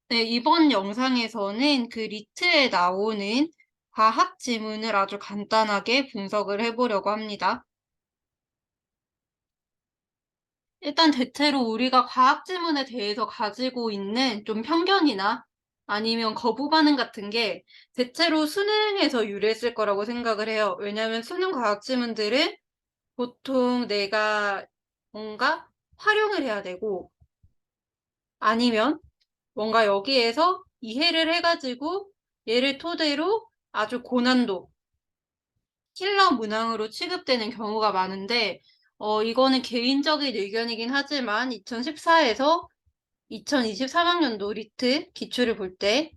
네, 이번 영상에서는 그 리트에 나오는 과학 지문을 아주 간단하게 분석을 해보려고 합니다. 일단 대체로 우리가 과학 지문에 대해서 가지고 있는 좀 편견이나 아니면 거부 반응 같은 게 대체로 수능에서 유래했을 거라고 생각을 해요. 왜냐하면 수능 과학 지문들은 보통 내가 뭔가 활용을 해야 되고 아니면 뭔가 여기에서 이해를 해가지고 얘를 토대로 아주 고난도 킬러 문항으로 취급되는 경우가 많은데, 이거는 개인적인 의견이긴 하지만 2014에서 2023학년도 리트 기출을 볼 때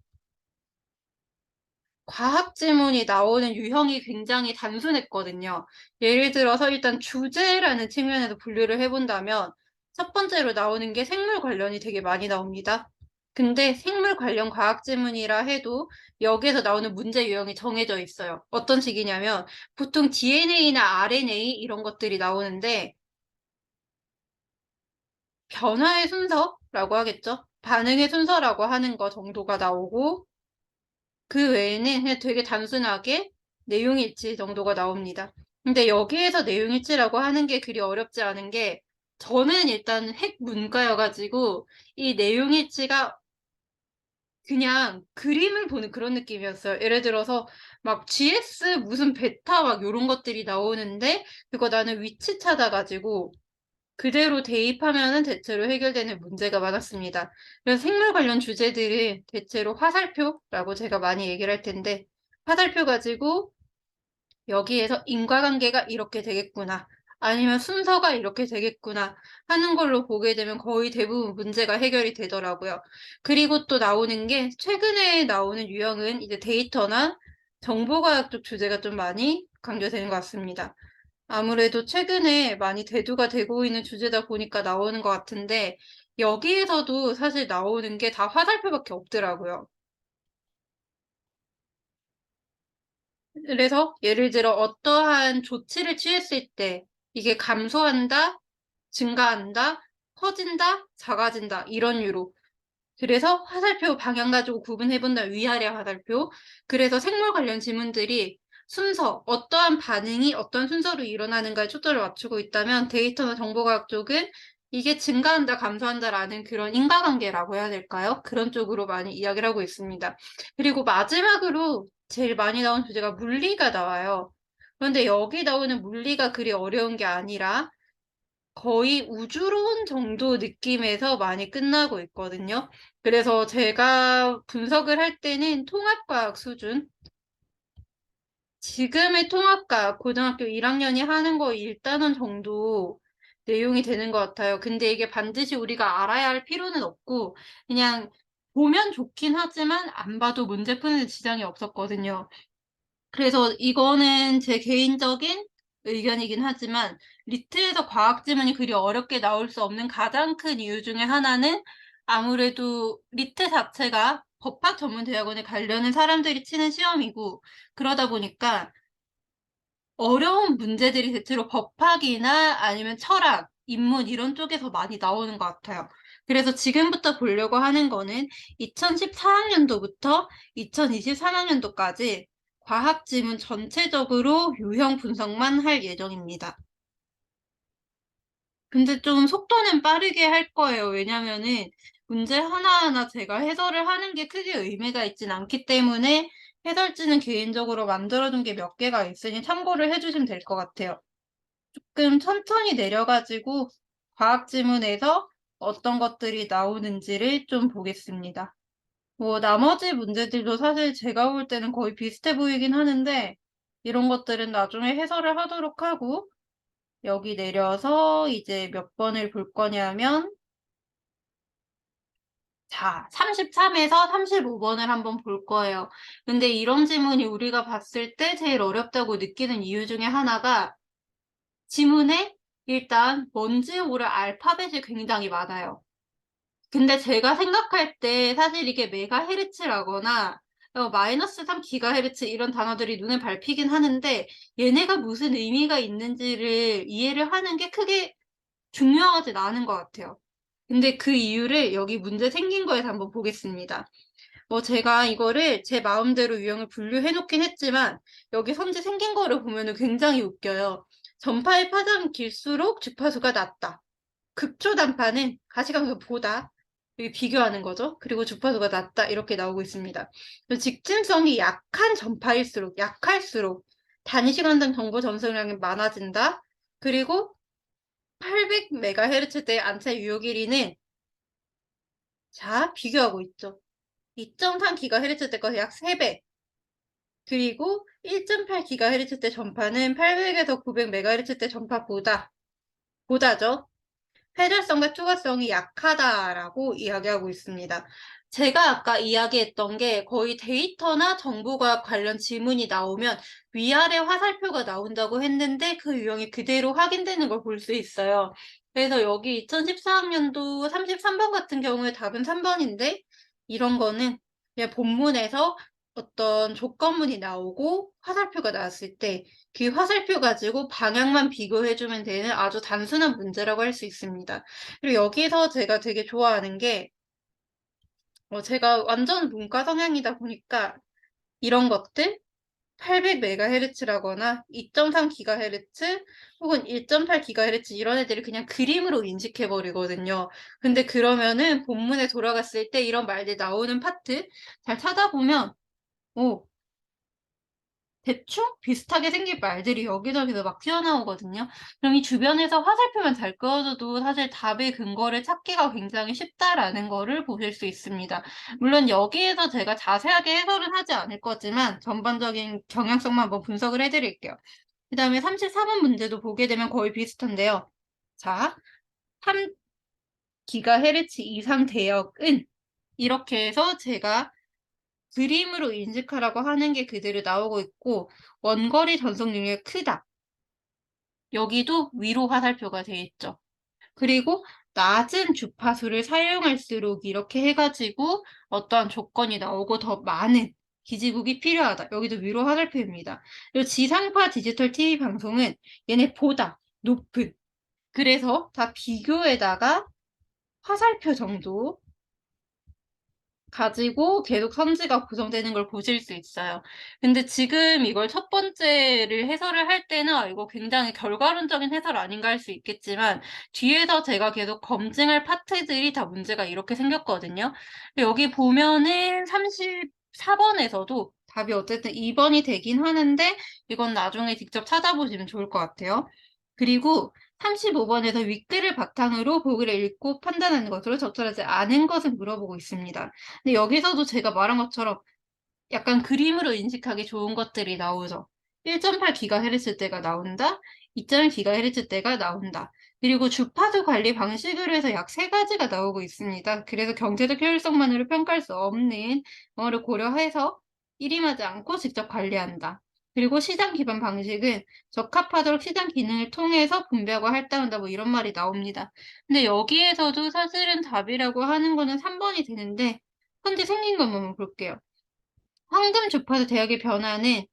과학 지문이 나오는 유형이 굉장히 단순했거든요. 예를 들어서 일단 주제라는 측면에서 분류를 해본다면 첫 번째로 나오는 게 생물 관련이 되게 많이 나옵니다. 근데 생물 관련 과학 지문이라 해도 여기에서 나오는 문제 유형이 정해져 있어요. 어떤 식이냐면 보통 DNA나 RNA 이런 것들이 나오는데 변화의 순서라고 하겠죠. 반응의 순서라고 하는 거 정도가 나오고 그 외에는 그냥 되게 단순하게 내용일치 정도가 나옵니다. 근데 여기에서 내용일치라고 하는 게 그리 어렵지 않은 게 저는 일단 핵 문과여가지고 이 내용일치가 그냥 그림을 보는 그런 느낌이었어요. 예를 들어서 막 GS 무슨 베타 막 요런 것들이 나오는데 그거 나는 위치 찾아가지고 그대로 대입하면은 대체로 해결되는 문제가 많았습니다. 그래서 생물 관련 주제들은 대체로 화살표라고 제가 많이 얘기를 할 텐데, 화살표 가지고 여기에서 인과관계가 이렇게 되겠구나, 아니면 순서가 이렇게 되겠구나 하는 걸로 보게 되면 거의 대부분 문제가 해결이 되더라고요. 그리고 또 나오는 게 최근에 나오는 유형은 이제 데이터나 정보과학 쪽 주제가 좀 많이 강조되는 것 같습니다. 아무래도 최근에 많이 대두가 되고 있는 주제다 보니까 나오는 것 같은데, 여기에서도 사실 나오는 게 다 화살표밖에 없더라고요. 그래서 예를 들어 어떠한 조치를 취했을 때 이게 감소한다, 증가한다, 커진다, 작아진다 이런 유로. 그래서 화살표 방향 가지고 구분해 본다 위아래 화살표. 그래서 생물 관련 지문들이 순서, 어떠한 반응이 어떤 순서로 일어나는가에 초점을 맞추고 있다면 데이터나 정보과학 쪽은 이게 증가한다, 감소한다라는 그런 인과관계라고 해야 될까요? 그런 쪽으로 많이 이야기를 하고 있습니다. 그리고 마지막으로 제일 많이 나온 주제가 물리가 나와요. 그런데 여기 나오는 물리가 그리 어려운 게 아니라 거의 우주론 정도 느낌에서 많이 끝나고 있거든요. 그래서 제가 분석을 할 때는 통합과학 수준, 지금의 통합과학 고등학교 1학년이 하는 거 1단원 정도 내용이 되는 것 같아요. 근데 이게 반드시 우리가 알아야 할 필요는 없고 그냥 보면 좋긴 하지만 안 봐도 문제 푸는 데 지장이 없었거든요. 그래서 이거는 제 개인적인 의견이긴 하지만 리트에서 과학 지문이 그리 어렵게 나올 수 없는 가장 큰 이유 중에 하나는 아무래도 리트 자체가 법학 전문 대학원에 가려는 사람들이 치는 시험이고 그러다 보니까 어려운 문제들이 대체로 법학이나 아니면 철학, 인문 이런 쪽에서 많이 나오는 것 같아요. 그래서 지금부터 보려고 하는 거는 2014학년도부터 2023학년도까지 과학 지문 전체적으로 유형 분석만 할 예정입니다. 근데 좀 속도는 빠르게 할 거예요. 왜냐면은 문제 하나하나 제가 해설을 하는 게 크게 의미가 있진 않기 때문에 해설지는 개인적으로 만들어둔 게 몇 개가 있으니 참고를 해주시면 될 것 같아요. 조금 천천히 내려가지고 과학 지문에서 어떤 것들이 나오는지를 좀 보겠습니다. 뭐 나머지 문제들도 사실 제가 볼 때는 거의 비슷해 보이긴 하는데 이런 것들은 나중에 해설을 하도록 하고 여기 내려서 이제 몇 번을 볼 거냐면 자, 33에서 35번을 한번 볼 거예요. 근데 이런 지문이 우리가 봤을 때 제일 어렵다고 느끼는 이유 중에 하나가 지문에 일단 뭔지 모를 알파벳이 굉장히 많아요. 근데 제가 생각할 때 사실 이게 메가헤르츠라거나 마이너스 3기가헤르츠 이런 단어들이 눈에 밟히긴 하는데 얘네가 무슨 의미가 있는지를 이해를 하는 게 크게 중요하진 않은 것 같아요. 근데 그 이유를 여기 문제 생긴 거에서 한번 보겠습니다. 제가 이거를 제 마음대로 유형을 분류해 놓긴 했지만 여기 선지 생긴 거를 보면은 굉장히 웃겨요. 전파의 파장이 길수록 주파수가 낮다. 극초단파는 가시광선보다 여기 비교하는 거죠. 그리고 주파수가 낮다 이렇게 나오고 있습니다. 직진성이 약한 전파일수록 약할수록 단시간당 정보 전송량이 많아진다. 그리고 800MHz대의 안차 유효 길이는 자 비교하고 있죠. 2.3GHz 때까지 약 3배. 그리고 1.8GHz 때 전파는 800에서 900MHz 때 보다죠. 회전성과 투과성이 약하다라고 이야기하고 있습니다. 제가 아까 이야기했던 게 거의 데이터나 정보과 관련 지문이 나오면 위아래 화살표가 나온다고 했는데 그 유형이 그대로 확인되는 걸 볼 수 있어요. 그래서 여기 2014학년도 33번 같은 경우에 답은 3번인데 이런 거는 그냥 본문에서 어떤 조건문이 나오고 화살표가 나왔을 때 그 화살표 가지고 방향만 비교해주면 되는 아주 단순한 문제라고 할 수 있습니다. 그리고 여기서 제가 되게 좋아하는 게, 제가 완전 문과 성향이다 보니까 이런 것들, 800MHz라거나 2.3GHz 혹은 1.8GHz 이런 애들을 그냥 그림으로 인식해버리거든요. 근데 그러면은 본문에 돌아갔을 때 이런 말들 나오는 파트 잘 찾아보면, 오, 대충 비슷하게 생긴 말들이 여기저기서 막 튀어나오거든요. 그럼 이 주변에서 화살표만 잘 그어줘도 사실 답의 근거를 찾기가 굉장히 쉽다라는 거를 보실 수 있습니다. 물론 여기에서 제가 자세하게 해설은 하지 않을 거지만 전반적인 경향성만 한번 분석을 해드릴게요. 그 다음에 34번 문제도 보게 되면 거의 비슷한데요. 자, 3GHz 이상 대역은 이렇게 해서 제가 그림으로 인식하라고 하는 게 그대로 나오고 있고 원거리 전송 능력이 크다. 여기도 위로 화살표가 되어 있죠. 그리고 낮은 주파수를 사용할수록 이렇게 해가지고 어떠한 조건이 나오고 더 많은 기지국이 필요하다. 여기도 위로 화살표입니다. 그리고 지상파 디지털 TV 방송은 얘네보다 높은 그래서 다 비교에다가 화살표 정도 가지고 계속 선지가 구성되는 걸 보실 수 있어요. 근데 지금 이걸 첫 번째를 해설을 할 때는 이거 굉장히 결과론적인 해설 아닌가 할 수 있겠지만 뒤에서 제가 계속 검증할 파트들이 다 문제가 이렇게 생겼거든요. 여기 보면은 34번에서도 답이 어쨌든 2번이 되긴 하는데 이건 나중에 직접 찾아보시면 좋을 것 같아요. 그리고 35번에서 윗글을 바탕으로 보기를 읽고 판단하는 것으로 적절하지 않은 것을 물어보고 있습니다. 근데 여기서도 제가 말한 것처럼 약간 그림으로 인식하기 좋은 것들이 나오죠. 1.8GHz 대가 나온다. 2.1GHz 대가 나온다. 그리고 주파수 관리 방식으로 해서 약 3가지가 나오고 있습니다. 그래서 경제적 효율성만으로 평가할 수 없는 거를 고려해서 일임하지 않고 직접 관리한다. 그리고 시장 기반 방식은 적합하도록 시장 기능을 통해서 분배하고 할당한다. 뭐 이런 말이 나옵니다. 근데 여기에서도 사실은 답이라고 하는 거는 3번이 되는데 현재 생긴 것만 한번 볼게요. 황금 주파수 대역의 변화는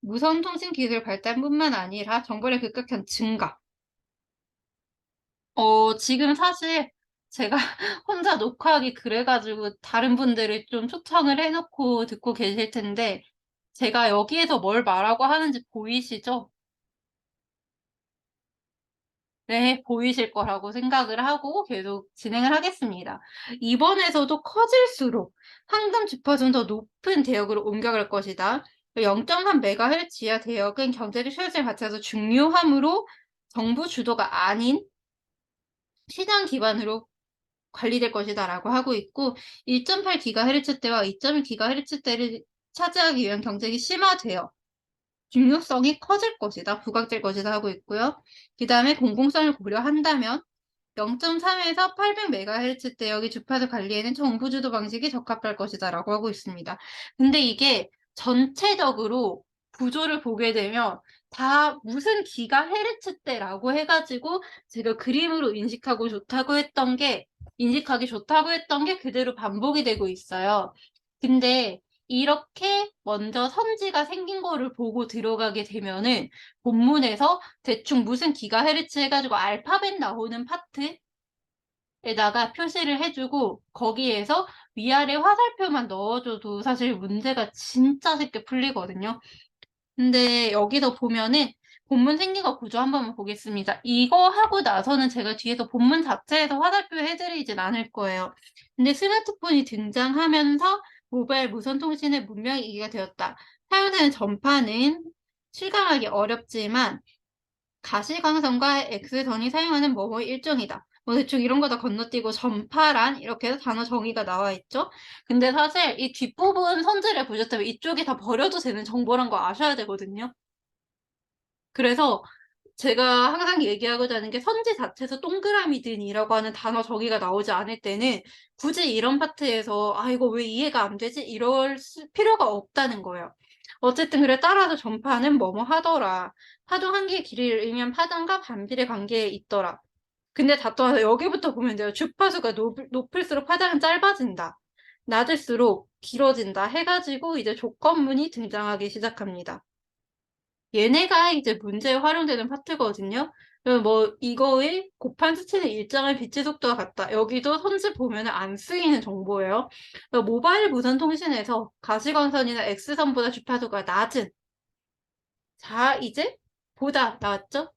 무선 통신 기술 발달뿐만 아니라 정보의 급격한 증가. 지금 사실 제가 혼자 녹화하기 그래가지고 다른 분들을 좀 초청을 해놓고 듣고 계실 텐데 제가 여기에서 뭘 말하고 하는지 보이시죠? 네, 보이실 거라고 생각을 하고 계속 진행을 하겠습니다. 이번에서도 커질수록 황금 주파수는 더 높은 대역으로 옮겨갈 것이다. 0.3MHz 이하 대역은 경제적 효율성에 받쳐서 중요하므로 정부 주도가 아닌 시장 기반으로 관리될 것이다라고 하고 있고 1.8GHz 대와 2.1GHz 대를 차지하기 위한 경쟁이 심화되어 중요성이 커질 것이다, 부각될 것이다 하고 있고요. 그 다음에 공공성을 고려한다면 0.3에서 800MHz 대역의 주파수 관리에는 정부 주도 방식이 적합할 것이다 라고 하고 있습니다. 근데 이게 전체적으로 구조를 보게 되면 다 무슨 기가헤르츠대라고 해가지고 제가 그림으로 인식하기 좋다고 했던 게 그대로 반복이 되고 있어요. 근데 이렇게 먼저 선지가 생긴 거를 보고 들어가게 되면은 본문에서 대충 무슨 기가헤르츠 해가지고 알파벳 나오는 파트 에다가 표시를 해주고 거기에서 위아래 화살표만 넣어줘도 사실 문제가 진짜 쉽게 풀리거든요. 근데 여기서 보면은 본문 생긴거 구조 한번 보겠습니다. 이거 하고 나서는 제가 뒤에서 본문 자체에서 화살표 해드리진 않을 거예요. 근데 스마트폰이 등장하면서 모바일 무선 통신의 문명이기가 되었다. 사용되는 전파는 실감하기 어렵지만 가시광선과 X선이 사용하는 뭐뭐의 일종이다. 뭐 대충 이런 거 다 건너뛰고 전파란 이렇게 해서 단어 정의가 나와 있죠. 근데 사실 이 뒷부분 선지를 보셨다면 이쪽이 다 버려도 되는 정보란 거 아셔야 되거든요. 그래서 제가 항상 얘기하고자 하는 게 선지 자체에서 동그라미든이라고 하는 단어 정의가 나오지 않을 때는 굳이 이런 파트에서 '아 이거 왜 이해가 안 되지?' 이럴 필요가 없다는 거예요. 어쨌든 그래 따라서 전파는 뭐뭐 하더라. 파동 한 개의 길이를 의미한 파장과 반비례 관계에 있더라. 근데 다 떠나서 여기부터 보면 돼요. 주파수가 높을수록 파장은 짧아진다. 낮을수록 길어진다 해 가지고 이제 조건문이 등장하기 시작합니다. 얘네가 이제 문제에 활용되는 파트거든요. 뭐 이거의 곱한 수치는 일정한 빛의 속도와 같다. 여기도 선지 보면은 안 쓰이는 정보예요. 모바일 무선 통신에서 가시광선이나 X선보다 주파수가 낮은 자 이제 보다 나왔죠?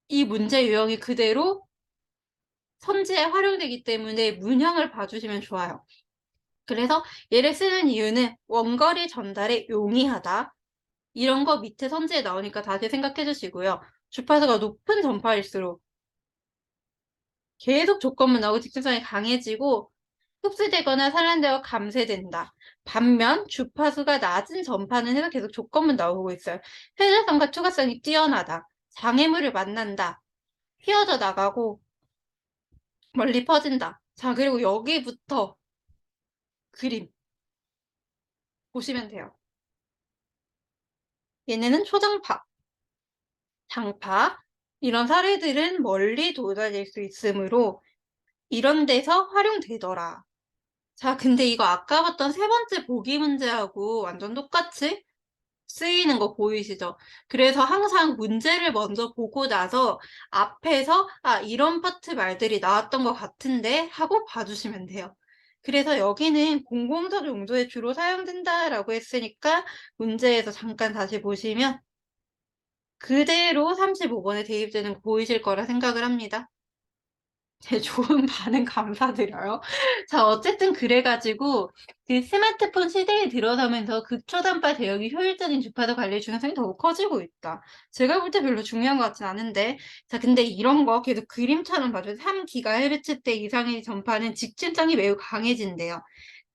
이 문제 유형이 그대로 선지에 활용되기 때문에 문형을 봐주시면 좋아요. 그래서 얘를 쓰는 이유는 원거리 전달에 용이하다. 이런 거 밑에 선지에 나오니까 다시 생각해 주시고요. 주파수가 높은 전파일수록 계속 조건문 나오고 직진성이 강해지고 흡수되거나 산란되어 감쇄된다. 반면 주파수가 낮은 전파는 해서 계속 조건문 나오고 있어요. 회전성과 투과성이 뛰어나다. 장애물을 만난다. 휘어져 나가고 멀리 퍼진다. 자, 그리고 여기부터 그림 보시면 돼요. 얘네는 초장파, 장파 이런 사례들은 멀리 도달될 수 있으므로 이런 데서 활용되더라. 자, 근데 이거 아까 봤던 세 번째 보기 문제하고 완전 똑같이 쓰이는 거 보이시죠? 그래서 항상 문제를 먼저 보고 나서 앞에서 '아 이런 파트 말들이 나왔던 것 같은데.' 하고 봐주시면 돼요. 그래서 여기는 "공공적 용도에 주로 사용된다."라고 했으니까 문제에서 잠깐 다시 보시면 그대로 35번에 대입되는 거 보이실 거라 생각을 합니다. 제 좋은 반응 감사드려요. 자 어쨌든 그래 가지고 그 스마트폰 시대에 들어서면서 극초단파 대역이 효율적인 주파수 관리의 중요성이 더욱 커지고 있다. 제가 볼 때 별로 중요한 것 같진 않은데 자 근데 이런 거 계속 그림처럼 봐줘요. 3GHz 대 이상의 전파는 직진성이 매우 강해진대요.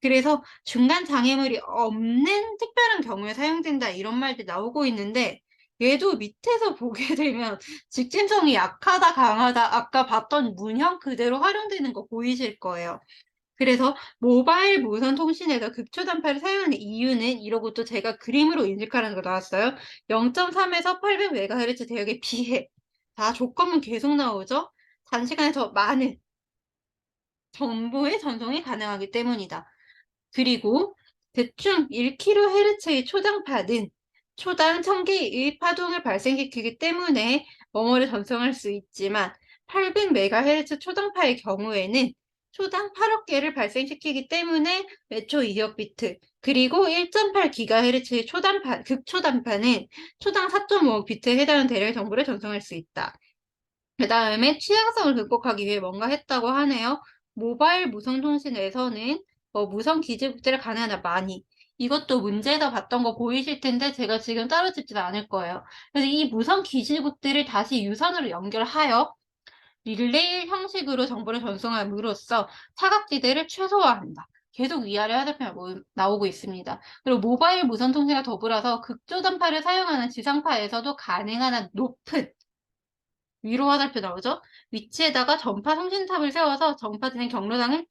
그래서 "중간 장애물이 없는 특별한 경우에 사용된다." 이런 말들이 나오고 있는데 얘도 밑에서 보게 되면 직진성이 약하다 강하다 아까 봤던 문형 그대로 활용되는 거 보이실 거예요. 그래서 모바일 무선 통신에서 극초단파를 사용하는 이유는 이러고 또 제가 그림으로 인식하라는 거 나왔어요. 0.3에서 800MHz 대역에 비해 자 조건문 계속 나오죠. 단시간에 더 많은 정보의 전송이 가능하기 때문이다. 그리고 대충 1kHz의 초장파는 초당 1000개의 파동을 발생시키기 때문에 뭐뭐를 전송할 수 있지만 800MHz 초당파의 경우에는 초당 8억 개를 발생시키기 때문에 매초 2억 비트 그리고 1.8GHz의 극초단파는 초당 4.5억 비트에 해당하는 대략의 정보를 전송할 수 있다. 그다음에 취약성을 극복하기 위해 뭔가 했다고 하네요. 모바일 무선통신에서는 무선 기지국제를 가능하나 많이. 이것도 문제에서 봤던 거 보이실 텐데 제가 지금 따로 짚지는 않을 거예요. 그래서 이 무선 기지국들을 다시 유선으로 연결하여 릴레이 형식으로 정보를 전송함으로써 사각지대를 최소화한다. 계속 위아래 화살표가 나오고 있습니다. 그리고 모바일 무선 통신과 더불어서 극조단파를 사용하는 지상파에서도 가능한 한 높은 위로 화살표 나오죠? 위치에다가 전파 송신탑을 세워서 전파 진행 경로당을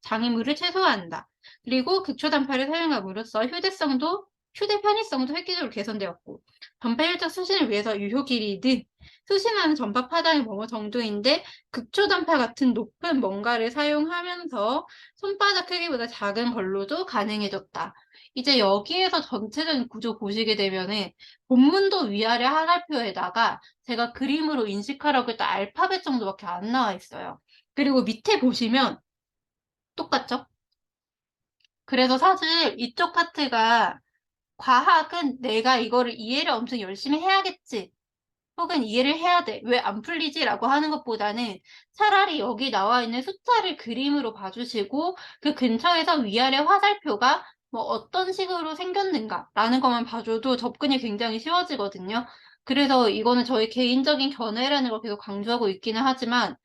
장애물을 최소화한다. 그리고 극초단파를 사용함으로써 휴대 편의성도 획기적으로 개선되었고 전파 일정 수신을 위해서 유효 길이 등 수신하는 전파 파장이 뭐뭐 정도인데 극초단파 같은 높은 뭔가를 사용하면서 손바닥 크기보다 작은 걸로도 가능해졌다. 이제 여기에서 전체적인 구조 보시게 되면은 본문도 위아래 화살표에다가 제가 그림으로 인식하라고 했던 알파벳 정도밖에 안 나와 있어요. 그리고 밑에 보시면 똑같죠? 그래서 사실 이쪽 파트가 과학은 내가 이거를 이해를 엄청 열심히 해야겠지. 혹은 이해를 해야 돼. 왜 안 풀리지? 라고 하는 것보다는 차라리 여기 나와 있는 숫자를 그림으로 봐주시고 그 근처에서 위아래 화살표가 뭐 어떤 식으로 생겼는가 라는 것만 봐줘도 접근이 굉장히 쉬워지거든요. 그래서 이거는 저희 개인적인 견해라는 걸 계속 강조하고 있기는 하지만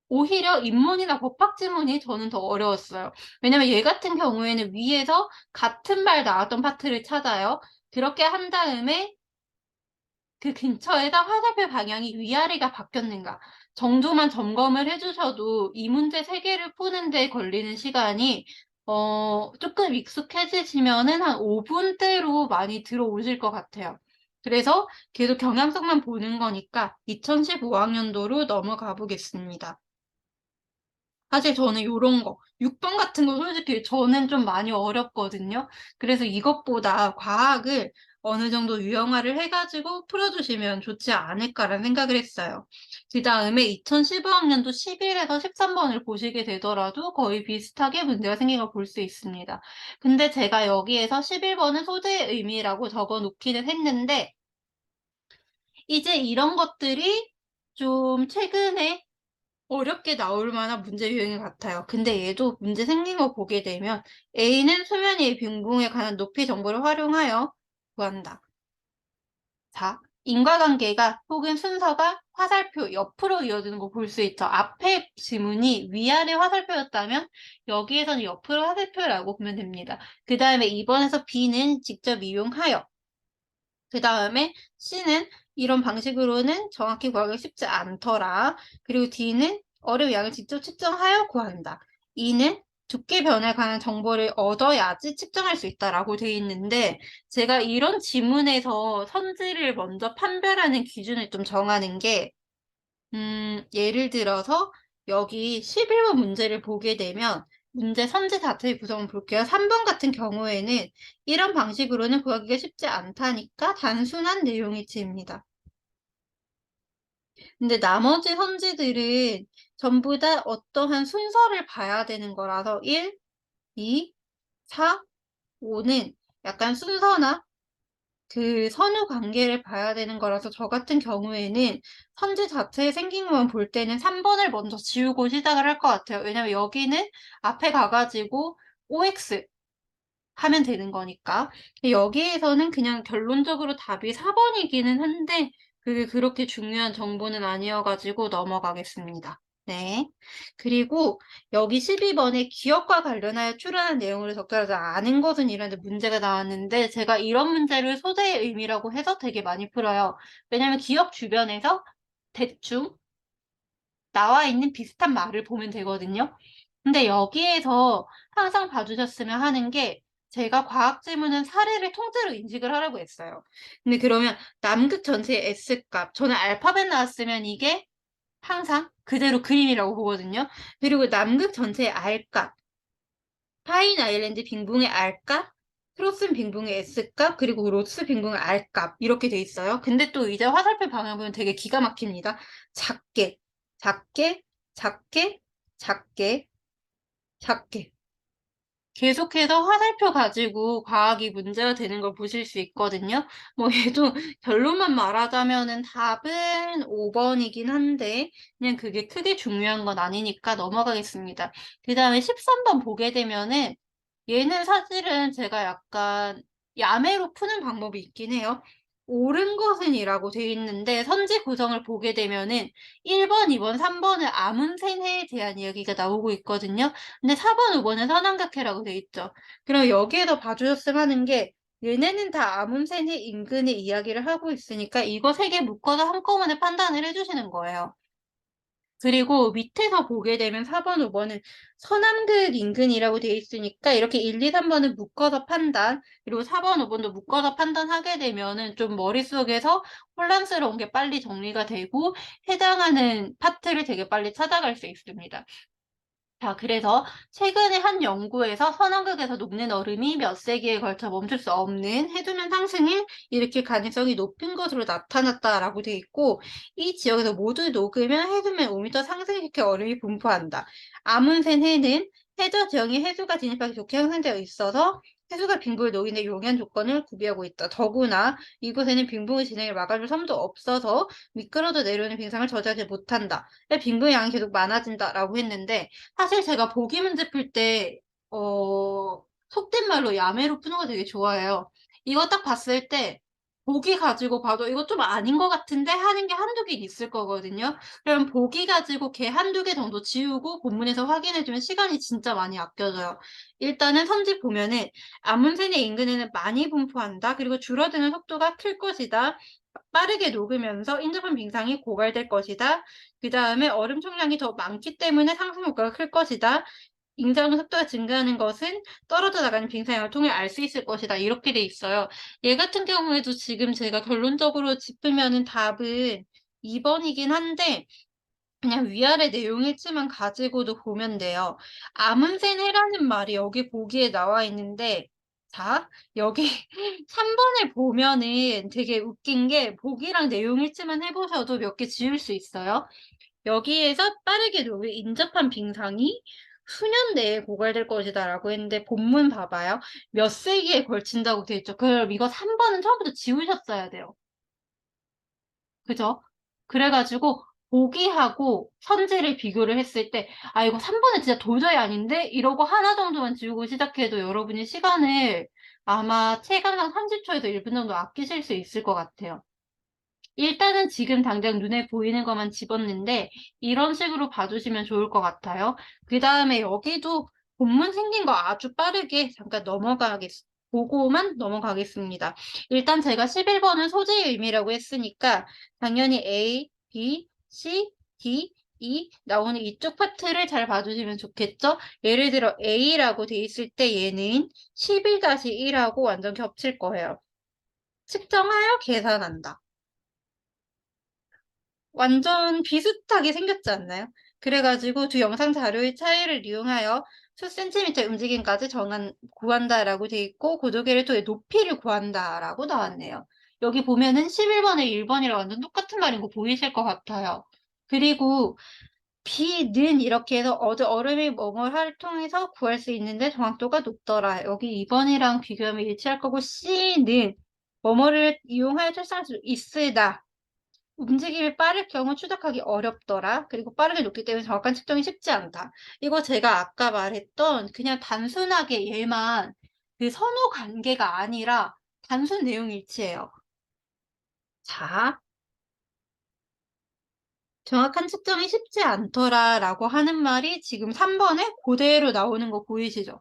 오히려 인문이나 법학 지문이 저는 더 어려웠어요. 왜냐면 얘 같은 경우에는 위에서 같은 말 나왔던 파트를 찾아요. 그렇게 한 다음에 그 근처에다 화살표 방향이 위아래가 바뀌었는가 정도만 점검을 해주셔도 이 문제 3개를 푸는 데 걸리는 시간이 조금 익숙해지시면은 한 5분대로 많이 들어오실 것 같아요. 그래서 계속 경향성만 보는 거니까 2015학년도로 넘어가 보겠습니다. 사실 저는 요런 거, 6번 같은 거 솔직히 저는 좀 많이 어렵거든요. 그래서 이것보다 과학을 어느 정도 유형화를 해가지고 풀어주시면 좋지 않을까라는 생각을 했어요. 그 다음에 2015학년도 11에서 13번을 보시게 되더라도 거의 비슷하게 문제가 생긴 걸 볼 수 있습니다. 근데 제가 여기에서 11번은 소재의 의미라고 적어 놓기는 했는데, 이제 이런 것들이 좀 최근에 어렵게 나올 만한 문제 유형인 것 같아요. 근데 얘도 문제 생긴 거 보게 되면 A는 수면 위의 빈궁에 관한 높이 정보를 활용하여 구한다. 자, 인과관계가 혹은 순서가 화살표 옆으로 이어지는 거 볼 수 있죠. 앞에 지문이 위아래 화살표였다면 여기에서는 옆으로 화살표라고 보면 됩니다. 그 다음에 2번에서 B는 직접 이용하여, 그 다음에 C는 이런 방식으로는 정확히 구하기 쉽지 않더라. 그리고 D는 어뢰 양을 직접 측정하여 구한다. E는 두께 변화에 관한 정보를 얻어야지 측정할 수 있다라고 되어 있는데, 제가 이런 지문에서 선지를 먼저 판별하는 기준을 좀 정하는 게, 예를 들어서 여기 11번 문제를 보게 되면 문제 선지 자체의 구성을 볼게요. 3번 같은 경우에는 이런 방식으로는 구하기가 쉽지 않다니까 단순한 내용이지입니다. 근데 나머지 선지들은 전부 다 어떠한 순서를 봐야 되는 거라서 1, 2, 4, 5는 약간 순서나 그 선후 관계를 봐야 되는 거라서 저 같은 경우에는 선지 자체에 생긴 것만 볼 때는 3번을 먼저 지우고 시작을 할 것 같아요. 왜냐면 여기는 앞에 가가지고 OX 하면 되는 거니까. 여기에서는 그냥 결론적으로 답이 4번이기는 한데 그게 그렇게 중요한 정보는 아니어가지고 넘어가겠습니다. 네. 그리고 여기 12번에 기업과 관련하여 출연한 내용을 적절하지 않은 것은 이라는 문제가 나왔는데 제가 이런 문제를 소재의 의미라고 해서 되게 많이 풀어요. 왜냐면 기업 주변에서 대충 나와 있는 비슷한 말을 보면 되거든요. 근데 여기에서 항상 봐주셨으면 하는 게 제가 과학 질문은 사례를 통째로 인식을 하라고 했어요. 근데 그러면 남극 전체의 S값, 저는 알파벳 나왔으면 이게 항상 그대로 그림이라고 보거든요. 그리고 남극 전체의 R값, 파인 아일랜드 빙붕의 R값, 트로슨 빙붕의 S값, 그리고 로스 빙붕의 R값 이렇게 돼 있어요. 근데 또 이제 화살표 방향 보면 되게 기가 막힙니다. 작게, 작게, 작게, 작게, 작게. 계속해서 화살표 가지고 과학이 문제가 되는 걸 보실 수 있거든요. 뭐 얘도 결론만 말하자면은 답은 5번이긴 한데 그냥 그게 크게 중요한 건 아니니까 넘어가겠습니다. 그 다음에 13번 보게 되면은 얘는 사실은 제가 약간 야매로 푸는 방법이 있긴 해요. 옳은 것은 이라고 돼 있는데 선지 구성을 보게 되면은 1번, 2번, 3번은 아문센해에 대한 이야기가 나오고 있거든요. 근데 4번, 5번은 선암각해라고 돼 있죠. 그럼 여기에서 봐주셨으면 하는 게 얘네는 다 아문센해 인근의 이야기를 하고 있으니까 이거 3개 묶어서 한꺼번에 판단을 해주시는 거예요. 그리고 밑에서 보게 되면 4번, 5번은 서남극 인근이라고 돼 있으니까 이렇게 1, 2, 3번은 묶어서 판단, 그리고 4번, 5번도 묶어서 판단하게 되면은 좀 머릿속에서 혼란스러운 게 빨리 정리가 되고 해당하는 파트를 되게 빨리 찾아갈 수 있습니다. 자, 그래서 최근에 한 연구에서 선원극에서 녹는 얼음이 몇 세기에 걸쳐 멈출 수 없는 해수면 상승을 일으킬 가능성이 높은 것으로 나타났다라고 돼 있고, 이 지역에서 모두 녹으면 해수면 5m 상승시켜 얼음이 분포한다. 아문센 해는 해저 지형이 해수가 진입하기 좋게 형성되어 있어서 해수가 빙고를 녹이는 용이한 조건을 구비하고 있다. 더구나 이곳에는 빙봉의 진행을 막아줄 섬도 없어서 미끄러져 내려오는 빙상을 저지하지 못한다. 빙봉의 양이 계속 많아진다라고 했는데, 사실 제가 보기 문제 풀 때, 속된 말로 야매로 푸는 거 되게 좋아해요. 이거 딱 봤을 때, 보기 가지고 봐도 이거 좀 아닌 것 같은데 하는 게 한두 개 있을 거거든요. 그럼 보기 가지고 걔 한두 개 정도 지우고 본문에서 확인해주면 시간이 진짜 많이 아껴져요. 일단은 선지 보면은 아문센의 인근에는 많이 분포한다. 그리고 줄어드는 속도가 클 것이다. 빠르게 녹으면서 인접한 빙상이 고갈될 것이다. 그 다음에 얼음 총량이 더 많기 때문에 상승 효과가 클 것이다. 잉자하는 속도가 증가하는 것은 떨어져 나가는 빙상을 통해 알 수 있을 것이다. 이렇게 돼 있어요. 얘 같은 경우에도 지금 제가 결론적으로 짚으면은 답은 2번이긴 한데, 그냥 위아래 내용 일치만 가지고도 보면 돼요. 아문센해라는 말이 여기 보기에 나와 있는데, 자, 여기 3번을 보면은 되게 웃긴 게 보기랑 내용 일치만 해보셔도 몇 개 지울 수 있어요. 여기에서 빠르게 녹을 인접한 빙상이 수년 내에 고갈될 것이다라고 했는데 본문 봐봐요. 몇 세기에 걸친다고 돼 있죠. 그럼 이거 3번은 처음부터 지우셨어야 돼요. 그죠? 그래가지고 보기하고 선지를 비교를 했을 때, 아, 이거 3번은 진짜 도저히 아닌데? 이러고 하나 정도만 지우고 시작해도 여러분이 시간을 아마 체감상 30초에서 1분 정도 아끼실 수 있을 것 같아요. 일단은 지금 당장 눈에 보이는 것만 집었는데 이런 식으로 봐주시면 좋을 것 같아요. 그 다음에 여기도 본문 생긴 거 아주 빠르게 잠깐 보고만 넘어가겠습니다. 일단 제가 11번은 소재의 의미라고 했으니까 당연히 A, B, C, D, E 나오는 이쪽 파트를 잘 봐주시면 좋겠죠? 예를 들어 A라고 돼 있을 때 얘는 11-1하고 완전 겹칠 거예요. 측정하여 계산한다. 완전 비슷하게 생겼지 않나요? 그래가지고 두 영상 자료의 차이를 이용하여 수센티미터 움직임까지 구한다라고 돼 있고 고도계를 통해 높이를 구한다라고 나왔네요. 여기 보면은 11번에 1번이랑 완전 똑같은 말인 거 보이실 것 같아요. 그리고 B는 이렇게 해서 얼음이 뭐뭐를 통해서 구할 수 있는데 정확도가 높더라. 여기 2번이랑 비교하면 일치할 거고 C는 뭐뭐를 이용하여 출산할 수 있으다. 움직임이 빠를 경우 추적하기 어렵더라. 그리고 빠르게 녹기 때문에 정확한 측정이 쉽지 않다. 이거 제가 아까 말했던 그냥 단순하게 얘만 그 선호 관계가 아니라 단순 내용 일치예요. 자, 정확한 측정이 쉽지 않더라라고 하는 말이 지금 3번에 그대로 나오는 거 보이시죠?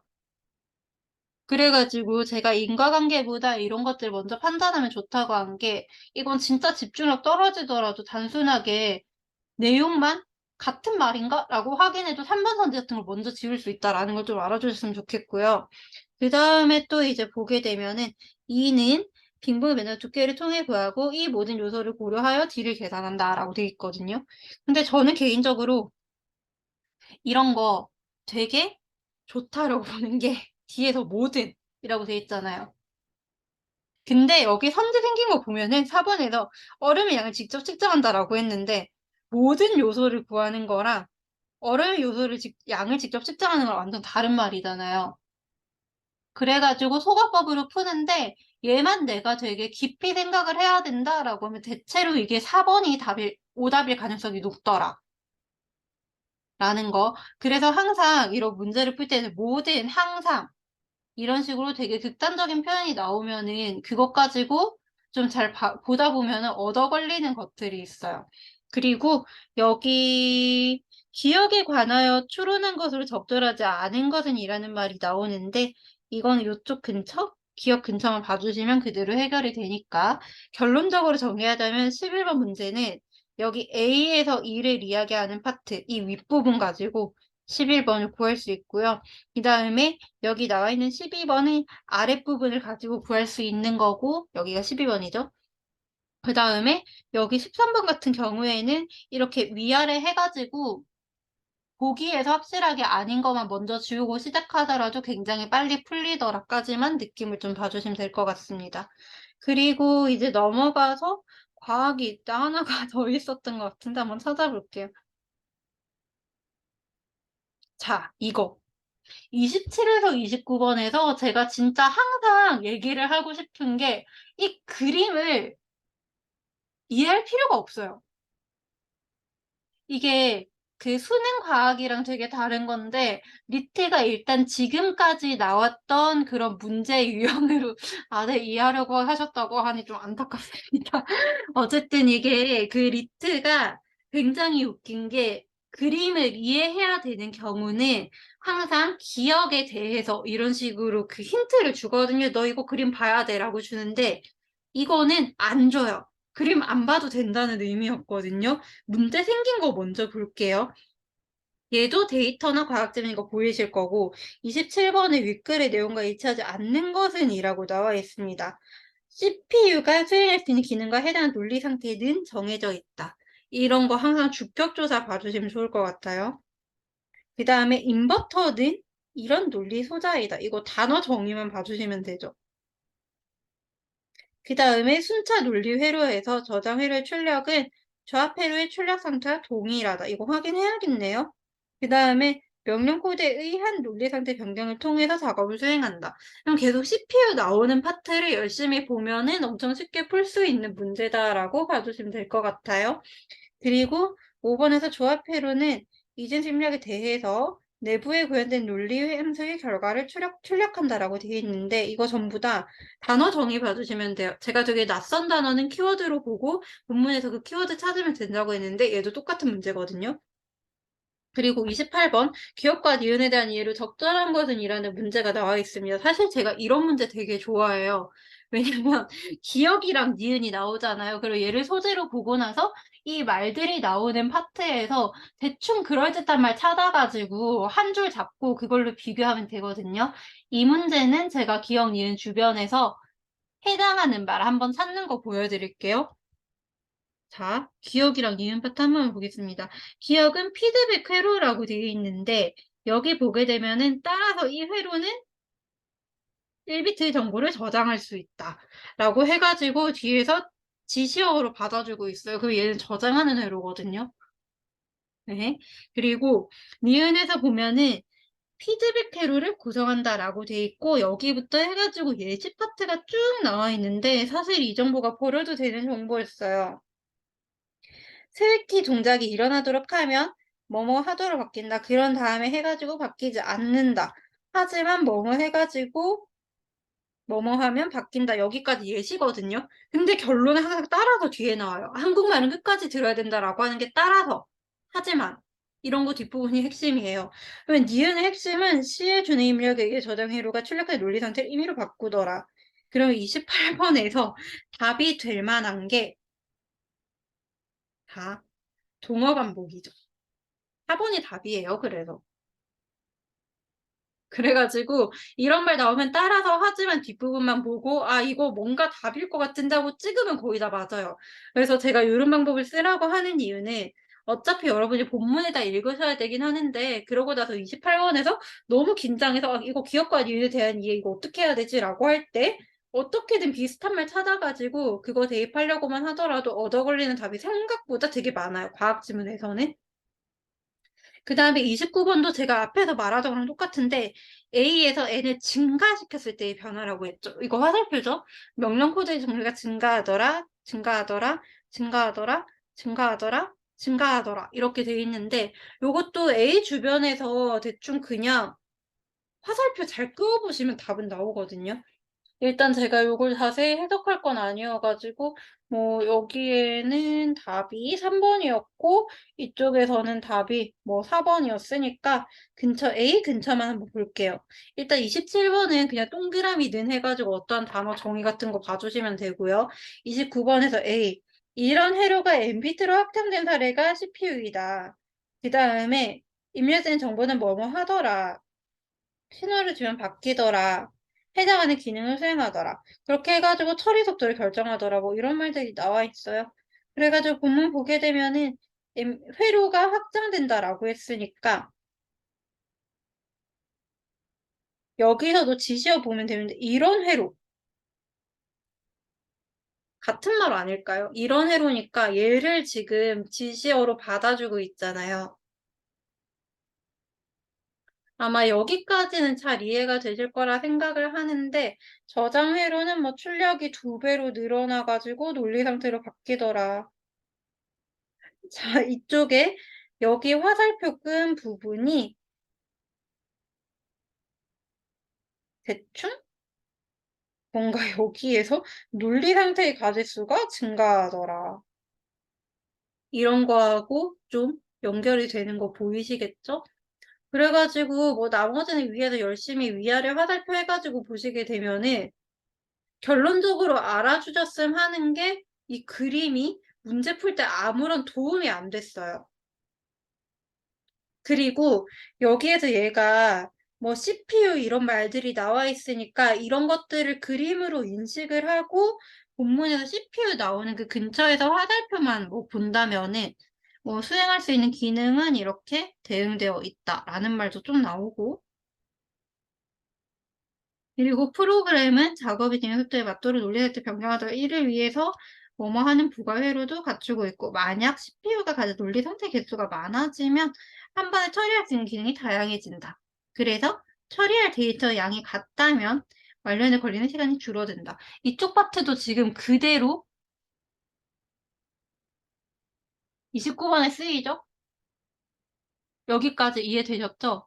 그래가지고 제가 인과관계보다 이런 것들 먼저 판단하면 좋다고 한 게 이건 진짜 집중력 떨어지더라도 단순하게 내용만 같은 말인가? 라고 확인해도 3번 선지 같은 걸 먼저 지울 수 있다라는 걸 좀 알아주셨으면 좋겠고요. 그 다음에 또 이제 보게 되면은 2는 빙봉의 맨날 두께를 통해 구하고 이 모든 요소를 고려하여 D를 계산한다 라고 되어 있거든요. 근데 저는 개인적으로 이런 거 되게 좋다라고 보는 게 뒤에서 모든 이라고 되어 있잖아요. 근데 여기 선지 생긴 거 보면은 4번에서 얼음의 양을 직접 측정한다라고 했는데 모든 요소를 구하는 거랑 얼음의 양을 직접 측정하는 거랑 완전 다른 말이잖아요. 그래가지고 소가법으로 푸는데 얘만 내가 되게 깊이 생각을 해야 된다라고 하면 대체로 이게 4번이 오답일 가능성이 높더라. 라는 거. 그래서 항상 이런 문제를 풀 때는 모든, 항상 이런 식으로 되게 극단적인 표현이 나오면은 그것 가지고 좀 잘 보다 보면은 얻어 걸리는 것들이 있어요. 그리고 여기 기억에 관하여 추론한 것으로 적절하지 않은 것은 이라는 말이 나오는데 이건 이쪽 근처? 기억 근처만 봐주시면 그대로 해결이 되니까 결론적으로 정리하자면 11번 문제는 여기 A에서 2를 이야기하는 파트, 이 윗부분 가지고 11번을 구할 수 있고요. 그 다음에 여기 나와 있는 12번은 아랫부분을 가지고 구할 수 있는 거고 여기가 12번이죠. 그 다음에 여기 13번 같은 경우에는 이렇게 위아래 해가지고 보기에서 확실하게 아닌 것만 먼저 지우고 시작하더라도 굉장히 빨리 풀리더라까지만 느낌을 좀 봐주시면 될 것 같습니다. 그리고 이제 넘어가서 과학이 있다 하나가 더 있었던 것 같은데 한번 찾아볼게요. 자, 이거. 27에서 29번에서 제가 진짜 항상 얘기를 하고 싶은 게 이 그림을 이해할 필요가 없어요. 이게 그 수능 과학이랑 되게 다른 건데 리트가 일단 지금까지 나왔던 그런 문제 유형으로 아네 이해하려고 하셨다고 하니 좀 안타깝습니다. 어쨌든 이게 그 리트가 굉장히 웃긴 게 그림을 이해해야 되는 경우는 항상 기억에 대해서 이런 식으로 그 힌트를 주거든요. "너 이거 그림 봐야 돼."라고 주는데 이거는 안 줘요. 그림 안 봐도 된다는 의미였거든요. 문제 생긴 거 먼저 볼게요. 얘도 데이터나 과학적인 거 보이실 거고 27번의 윗글의 내용과 일치하지 않는 것은 이라고 나와 있습니다. CPU가 수행할 수 있는 기능과 해당 논리 상태는 정해져 있다. 이런 거 항상 주격조사 봐주시면 좋을 것 같아요. 그 다음에 인버터는 이런 논리 소자이다. 이거 단어 정의만 봐주시면 되죠. 그 다음에 순차 논리 회로에서 저장 회로의 출력은 조합 회로의 출력 상태와 동일하다. 이거 확인해야겠네요. 그 다음에 명령 코드에 의한 논리 상태 변경을 통해서 작업을 수행한다. 그럼 계속 CPU 나오는 파트를 열심히 보면은 엄청 쉽게 풀 수 있는 문제다라고 봐주시면 될 것 같아요. 그리고 5번에서 조합 회로는 이전 심리학에 대해서 내부에 구현된 논리 함수의 결과를 출력한다라고 되어 있는데 이거 전부 다 단어 정의 봐주시면 돼요. 제가 되게 낯선 단어는 키워드로 보고 본문에서 그 키워드 찾으면 된다고 했는데 얘도 똑같은 문제거든요. 그리고 28번 기억과 니은에 대한 이해로 적절한 것은 이라는 문제가 나와 있습니다. 사실 제가 이런 문제 되게 좋아해요. 왜냐면 기억이랑 니은이 나오잖아요. 그리고 얘를 소재로 보고 나서 이 말들이 나오는 파트에서 대충 그럴듯한 말 찾아가지고 한 줄 잡고 그걸로 비교하면 되거든요. 이 문제는 제가 기억, 니은 주변에서 해당하는 말 한번 찾는 거 보여드릴게요. 자, 기억이랑 니은 파트 한번 보겠습니다. 기억은 피드백 회로라고 되어 있는데 여기 보게 되면은 따라서 이 회로는 1비트 정보를 저장할 수 있다 라고 해가지고 뒤에서 지시어로 받아주고 있어요. 그럼 얘는 저장하는 회로거든요. 네. 그리고 니은에서 보면은 피드백 회로를 구성한다라고 돼 있고 여기부터 해가지고 예시 파트가 쭉 나와 있는데 사실 이 정보가 버려도 되는 정보였어요. 스위치 동작이 일어나도록 하면 뭐뭐 하도록 바뀐다. 그런 다음에 해가지고 바뀌지 않는다. 하지만 뭐뭐 해가지고 뭐뭐 하면 바뀐다. 여기까지 예시거든요. 근데 결론은 항상 따라서 뒤에 나와요. 한국말은 끝까지 들어야 된다라고 하는 게 따라서. 하지만 이런 거 뒷부분이 핵심이에요. 그러면 니은의 핵심은 C의 주는 입력에게 저장 회로가 출력할 논리 상태를 임의로 바꾸더라. 그럼 28번에서 답이 될 만한 게 다 동어 반복이죠. 4번이 답이에요. 그래서. 그래가지고 이런 말 나오면 따라서 하지만 뒷부분만 보고 아 이거 뭔가 답일 것 같은데 하고 찍으면 거의 다 맞아요. 그래서 제가 이런 방법을 쓰라고 하는 이유는 어차피 여러분이 본문에 다 읽으셔야 되긴 하는데 그러고 나서 28번에서 너무 긴장해서 아, 이거 기억과 이유에 대한 이해 이거 어떻게 해야 되지? 라고 할 때 어떻게든 비슷한 말 찾아가지고 그거 대입하려고만 하더라도 얻어 걸리는 답이 생각보다 되게 많아요. 과학 지문에서는. 그 다음에 29번도 제가 앞에서 말하던 거랑 똑같은데 A에서 N을 증가시켰을 때의 변화라고 했죠. 이거 화살표죠? 명령 코드의 종류가 증가하더라, 증가하더라, 증가하더라, 증가하더라, 증가하더라 이렇게 돼 있는데 요것도 A 주변에서 대충 그냥 화살표 잘 그어보시면 답은 나오거든요. 일단 제가 요걸 자세히 해석할 건 아니어가지고 뭐 여기에는 답이 3번이었고 이쪽에서는 답이 뭐 4번이었으니까 근처 A 근처만 한번 볼게요. 일단 27번은 그냥 동그라미 는 해가지고 어떠한 단어 정의 같은 거 봐주시면 되고요. 29번에서 A 이런 회로가 MBT로 확장된 사례가 CPU이다. 그 다음에 입력된 정보는 뭐뭐 하더라. 신호를 주면 바뀌더라. 해당하는 기능을 수행하더라. 그렇게 해가지고 처리 속도를 결정하더라. 뭐 이런 말들이 나와 있어요. 그래가지고 본문 보게 되면은 회로가 확장된다라고 했으니까 여기서도 지시어 보면 되는데 이런 회로 같은 말 아닐까요? 이런 회로니까 얘를 지금 지시어로 받아주고 있잖아요. 아마 여기까지는 잘 이해가 되실 거라 생각을 하는데 저장 회로는 뭐 출력이 2배로 늘어나 가지고 논리 상태로 바뀌더라. 자, 이쪽에 여기 화살표 끈 부분이 대충 뭔가 여기에서 논리 상태의 가짓수가 증가하더라. 이런 거하고 좀 연결이 되는 거 보이시겠죠? 그래 가지고 뭐 나머지는 위에서 열심히 위아래 화살표 해 가지고 보시게 되면은 결론적으로 알아주셨음 하는 게 이 그림이 문제 풀 때 아무런 도움이 안 됐어요. 그리고 여기에서 얘가 뭐 CPU 이런 말들이 나와 있으니까 이런 것들을 그림으로 인식을 하고 본문에서 CPU 나오는 그 근처에서 화살표만 뭐 본다면은 뭐 수행할 수 있는 기능은 이렇게 대응되어 있다라는 말도 좀 나오고 그리고 프로그램은 작업이 진행 속도에 맞도록 논리세트 변경하다가 이를 위해서 뭐뭐 하는 부가 회로도 갖추고 있고 만약 CPU가 가진 논리 선택 개수가 많아지면 한 번에 처리할 수 있는 기능이 다양해진다. 그래서 처리할 데이터 양이 같다면 완료에 걸리는 시간이 줄어든다. 이쪽 파트도 지금 그대로 29번에 쓰이죠? 여기까지 이해되셨죠?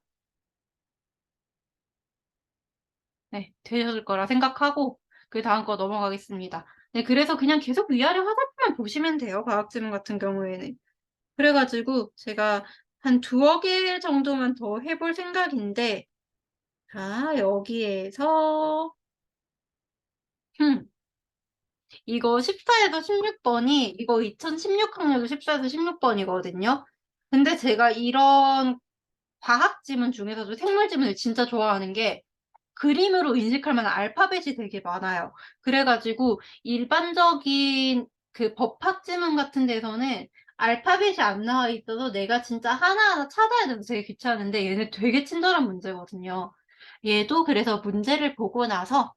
네, 되셨을 거라 생각하고 그 다음 거 넘어가겠습니다. 네, 그래서 그냥 계속 위아래 화살표만 보시면 돼요. 과학지문 같은 경우에는. 그래 가지고 제가 한 2개 정도만 더 해볼 생각인데 자, 여기에서 이거 14에서 16번이 이거 2016 학년도 14에서 16번이거든요. 근데 제가 이런 과학 지문 중에서도 생물 지문을 진짜 좋아하는 게 그림으로 인식할 만한 알파벳이 되게 많아요. 그래 가지고 일반적인 그 법학 지문 같은 데서는 알파벳이 안 나와 있어서 내가 진짜 하나하나 찾아야 돼서 되게 귀찮은데 얘는 되게 친절한 문제거든요. 얘도 그래서 문제를 보고 나서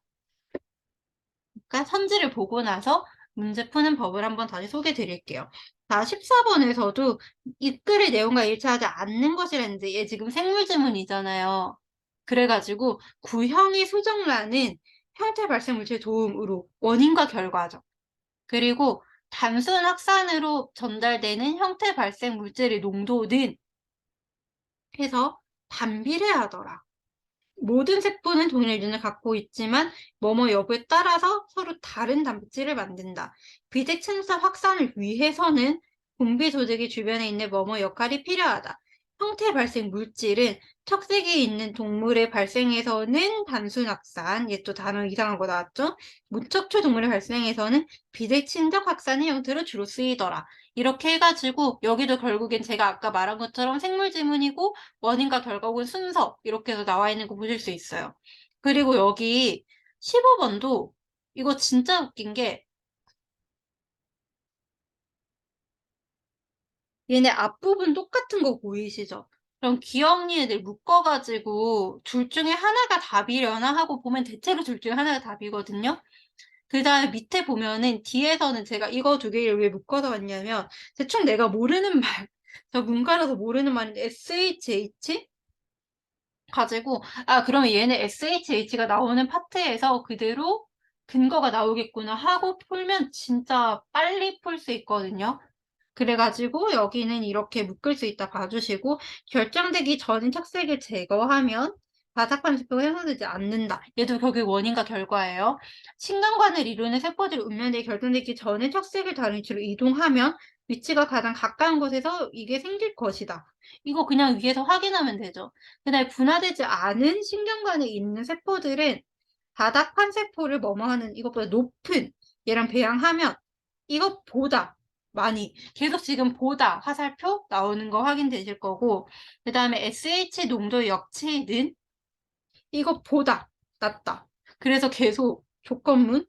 그러니까 선지를 보고 나서 문제 푸는 법을 한번 다시 소개해 드릴게요. 자, 14번에서도 이 글의 내용과 일치하지 않는 것이라는데 얘 지금 생물 지문이잖아요. 그래 가지고 구형의 수정란은 형태 발생 물질의 도움으로 원인과 결과죠. 그리고 단순 확산으로 전달되는 형태 발생 물질의 농도는 해서 반비례하더라. 모든 세포는 동일한 유전을 갖고 있지만 뭐뭐 여부에 따라서 서로 다른 단백질을 만든다. 비대칭사 확산을 위해서는 공비 조직이 주변에 있는 뭐뭐 역할이 필요하다. 형태 발생 물질은 척색이 있는 동물의 발생에서는 단순 확산, 얘 또 단어 이상한 거 나왔죠? 무척추 동물의 발생에서는 비대칭적 확산의 형태로 주로 쓰이더라. 이렇게 해가지고 여기도 결국엔 제가 아까 말한 것처럼 생물 지문이고 원인과 결과 혹은 순서 이렇게 해서 나와 있는 거 보실 수 있어요. 그리고 여기 15번도 이거 진짜 웃긴 게 얘네 앞부분 똑같은 거 보이시죠? 그럼 기억니애들 묶어가지고 둘 중에 하나가 답이려나 하고 보면 대체로 둘 중에 하나가 답이거든요. 그 다음에 밑에 보면은 뒤에서는 제가 이거 2개를 왜 묶어서 왔냐면 대충 내가 모르는 말, 저 문과라서 모르는 말인데 SHH? 가지고 아 그러면 얘는 SHH가 나오는 파트에서 그대로 근거가 나오겠구나 하고 풀면 진짜 빨리 풀 수 있거든요. 그래 가지고 여기는 이렇게 묶을 수 있다 봐 주시고 결정되기 전인 착색을 제거하면 바삭한 세포가 형성되지 않는다. 얘도 결국 원인과 결과예요. 신경관을 이루는 세포들이 운명되기 결정되기 전에 착색을 다른 위치로 이동하면 위치가 가장 가까운 곳에서 이게 생길 것이다. 이거 그냥 위에서 확인하면 되죠. 그다음에 분화되지 않은 신경관에 있는 세포들은 바닥판 세포를 뭐뭐하는 이것보다 높은 얘랑 배양하면 이것보다 많이 계속 지금 보다 화살표 나오는 거 확인되실 거고 그다음에 SH 농도 역치는 이것보다 낮다. 그래서 계속 조건문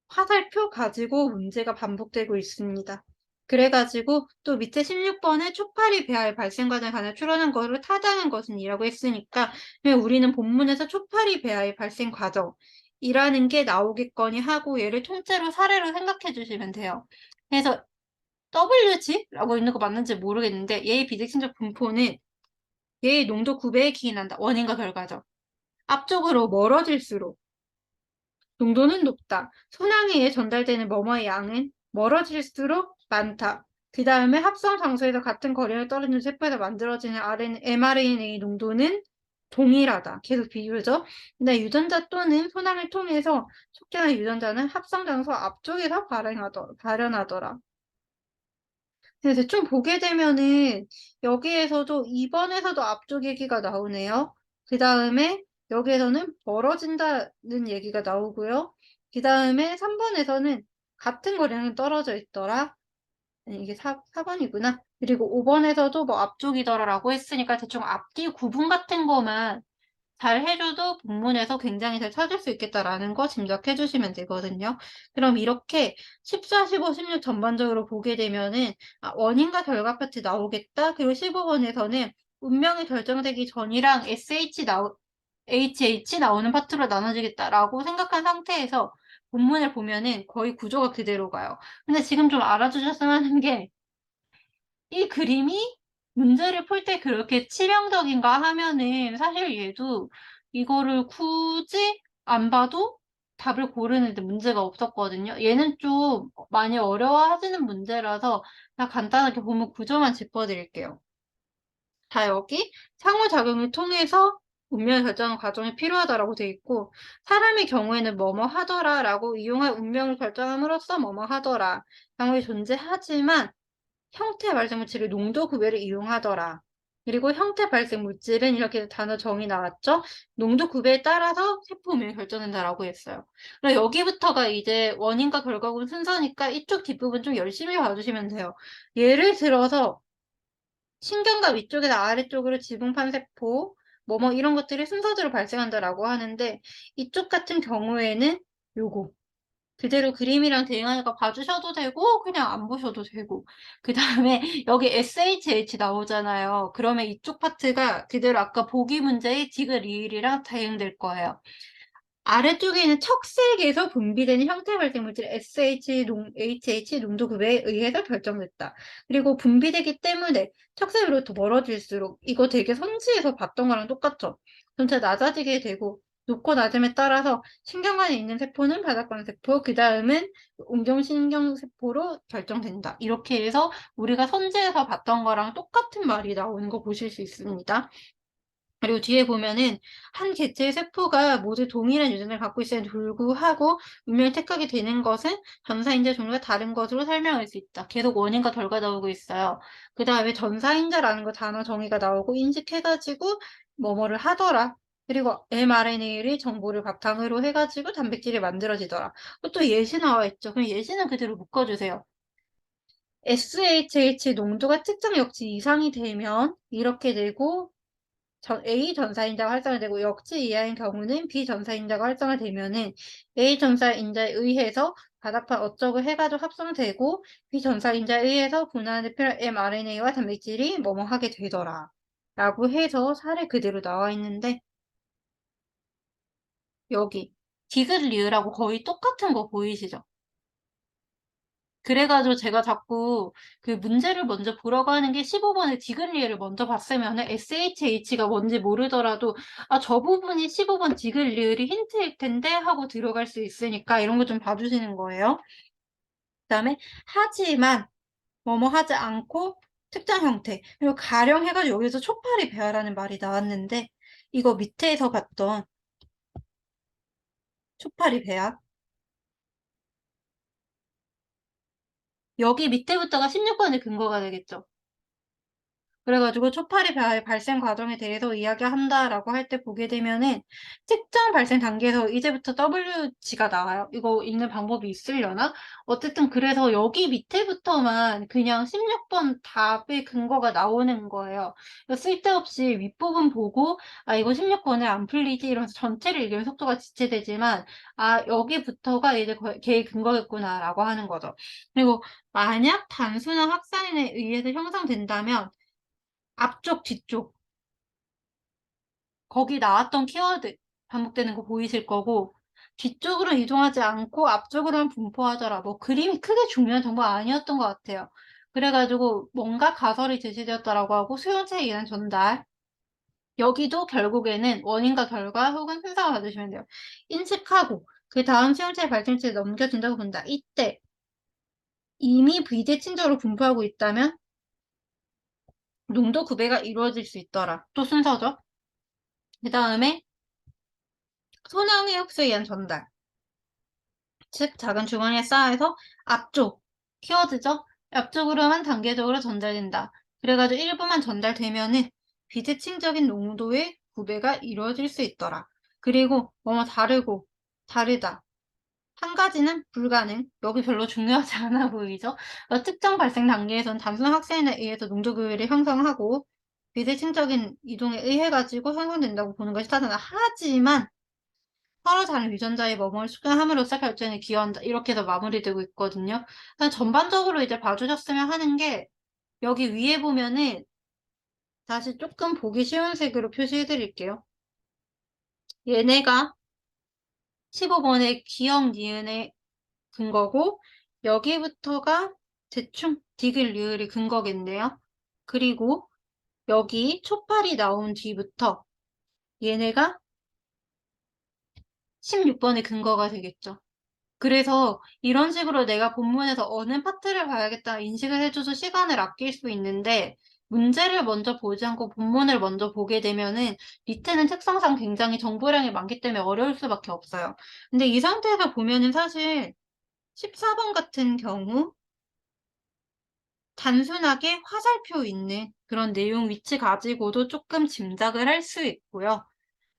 화살표 가지고 문제가 반복되고 있습니다. 그래가지고 또 밑에 16번에 초파리 배아의 발생 과정에 관해 추론한 거를 타당한 것은 이라고 했으니까 그냥 우리는 본문에서 초파리 배아의 발생 과정이라는 게 나오겠거니 하고 얘를 통째로 사례로 생각해 주시면 돼요. 그래서 WG라고 있는 거 맞는지 모르겠는데 얘의 비대칭적 분포는 얘의 농도 9배에 기인한다. 원인과 결과죠. 앞쪽으로 멀어질수록 농도는 높다. 손항에 의해 전달되는 뭐뭐의 양은 멀어질수록 많다. 그 다음에 합성 장소에서 같은 거리를 떨어지는 세포에서 만들어지는 mRNA 농도는 동일하다. 계속 비교죠. 근데 유전자 또는 손항을 통해서 촉진한 유전자는 합성 장소 앞쪽에서 발현하더라. 근데 대충 보게 되면은 여기에서도 2번에서도 앞쪽 얘기가 나오네요. 그 다음에 여기에서는 멀어진다는 얘기가 나오고요. 그 다음에 3번에서는 같은 거리는 떨어져 있더라. 아니, 이게 4번이구나. 그리고 5번에서도 뭐 앞쪽이더라라고 했으니까 대충 앞뒤 구분 같은 거만 잘 해줘도 본문에서 굉장히 잘 찾을 수 있겠다라는 거 짐작해 주시면 되거든요. 그럼 이렇게 14, 15, 16 전반적으로 보게 되면은 원인과 결과 파트 나오겠다. 그리고 15번에서는 운명이 결정되기 전이랑 HH 나오는 파트로 나눠지겠다라고 생각한 상태에서 본문을 보면은 거의 구조가 그대로 가요. 근데 지금 좀 알아주셨으면 하는 게 이 그림이 문제를 풀 때 그렇게 치명적인가 하면은 사실 얘도 이거를 굳이 안 봐도 답을 고르는 데 문제가 없었거든요. 얘는 좀 많이 어려워하시는 문제라서 그냥 간단하게 보면 구조만 짚어드릴게요. 자, 여기 상호작용을 통해서 운명을 결정하는 과정이 필요하다라고 돼 있고 사람의 경우에는 뭐뭐 하더라라고 이용할 운명을 결정함으로써 뭐뭐 하더라. 경우에 존재하지만 형태 발생 물질의 농도 구배를 이용하더라. 그리고 형태 발생 물질은 이렇게 단어 정의 나왔죠? 농도 구배에 따라서 세포 운명이 결정된다라고 했어요. 그럼 여기부터가 이제 원인과 결과군 순서니까 이쪽 뒷부분 좀 열심히 봐주시면 돼요. 예를 들어서 신경과 위쪽에서 아래쪽으로 지붕판 세포, 뭐뭐 이런 것들이 순서대로 발생한다라고 하는데 이쪽 같은 경우에는 요거 그대로 그림이랑 대응하니까 봐주셔도 되고 그냥 안 보셔도 되고 그 다음에 여기 SHH 나오잖아요. 그러면 이쪽 파트가 그대로 아까 보기 문제의 디귿 리을이랑 대응될 거예요. 아래쪽에 있는 척색에서 분비되는 형태 발생 물질 HH 농도 급에 의해서 결정됐다. 그리고 분비되기 때문에 척색으로부터 멀어질수록 이거 되게 선지에서 봤던 거랑 똑같죠. 전체 낮아지게 되고 높고 낮음에 따라서 신경관에 있는 세포는 바닥관 세포, 그 다음은 운경신경세포로 결정된다. 이렇게 해서 우리가 선지에서 봤던 거랑 똑같은 말이 나오는 거 보실 수 있습니다. 그리고 뒤에 보면은 한 개체의 세포가 모두 동일한 유전자를 갖고 있음에도 불구하고 운명을 택하게 되는 것은 전사인자 종류가 다른 것으로 설명할 수 있다. 계속 원인과 결과 나오고 있어요. 그 다음에 전사인자라는 거 단어 정의가 나오고 인식해가지고 뭐뭐를 하더라. 그리고 mRNA를 정보를 바탕으로 해가지고 단백질이 만들어지더라. 또 예시 나와 있죠. 그럼 예시는 그대로 묶어주세요. SHH 농도가 특정 역치 이상이 되면 이렇게 되고 A 전사인자가 활성화되고 역지 이하인 경우는 B 전사인자가 활성화되면은 A 전사인자에 의해서 바닥판 어쩌고 해가지고 합성되고 B 전사인자에 의해서 분할하는 데 필요한 mRNA와 단백질이 뭐뭐 하게 되더라. 라고 해서 사례 그대로 나와 있는데 여기 디귿리을하고 거의 똑같은 거 보이시죠? 그래가지고 제가 자꾸 그 문제를 먼저 보라고 하는 게 15번에 디글리에를 먼저 봤으면 SHH가 뭔지 모르더라도 저 부분이 15번 디글리을이 힌트일 텐데 하고 들어갈 수 있으니까 이런 거 좀 봐주시는 거예요. 그 다음에 하지만 뭐뭐 하지 않고 특정 형태 그리고 가령 해가지고 여기서 초파리 배아라는 말이 나왔는데 이거 밑에서 봤던 초파리 배아 여기 밑에부터가 16번의 근거가 되겠죠. 그래가지고 초파리 발생 과정에 대해서 이야기한다라고 할 때 보게 되면은 특정 발생 단계에서 이제부터 WG가 나와요. 이거 읽는 방법이 있으려나? 어쨌든 그래서 여기 밑에부터만 그냥 16번 답의 근거가 나오는 거예요. 그러니까 쓸데없이 윗부분 보고 아 이거 16번에 안 풀리지 이러면서 전체를 읽으면 속도가 지체되지만 아 여기부터가 이제 걔의 근거겠구나라고 하는 거죠. 그리고 만약 단순한 확산에 의해서 형성된다면 앞쪽, 뒤쪽 거기 나왔던 키워드 반복되는 거 보이실 거고 뒤쪽으로 이동하지 않고 앞쪽으로만 분포하더라. 뭐 그림이 크게 중요한 정보 아니었던 것 같아요. 그래가지고 뭔가 가설이 제시되었다라고 하고 수용체에 의한 전달 여기도 결국에는 원인과 결과 혹은 순서가 받으시면 돼요. 인식하고 그 다음 수용체 발생체에 넘겨진다고 본다. 이때 이미 비대칭적으로 분포하고 있다면 농도 구배가 이루어질 수 있더라. 또 순서죠. 그 다음에 소량의 흡수에 의한 전달. 즉 작은 주머니에 쌓여서 앞쪽 키워드죠. 앞쪽으로만 단계적으로 전달된다. 그래가지고 일부만 전달되면은 비대칭적인 농도의 구배가 이루어질 수 있더라. 그리고 뭐뭐 다르고 다르다. 한 가지는 불가능. 여기 별로 중요하지 않아 보이죠? 특정 발생 단계에선 단순 확산에 의해서 농도 구배를 형성하고 비대칭적인 이동에 의해 가지고 형성된다고 보는 것이 타당하다. 하지만 서로 다른 유전자의 뭐뭐를 수정함으로써 결정에 기여한다. 이렇게 해서 마무리되고 있거든요. 전반적으로 이제 봐주셨으면 하는 게 여기 위에 보면은 다시 조금 보기 쉬운 색으로 표시해 드릴게요. 얘네가 15번의 기억 니은의 근거고 여기부터가 대충 디귿 리을이 근거겠네요. 그리고 여기 초팔이 나온 뒤부터 얘네가 16번의 근거가 되겠죠. 그래서 이런 식으로 내가 본문에서 어느 파트를 봐야겠다 인식을 해줘서 시간을 아낄 수 있는데 문제를 먼저 보지 않고 본문을 먼저 보게 되면은 밑에는 특성상 굉장히 정보량이 많기 때문에 어려울 수밖에 없어요. 근데 이 상태에서 보면은 사실 14번 같은 경우 단순하게 화살표 있는 그런 내용 위치 가지고도 조금 짐작을 할 수 있고요.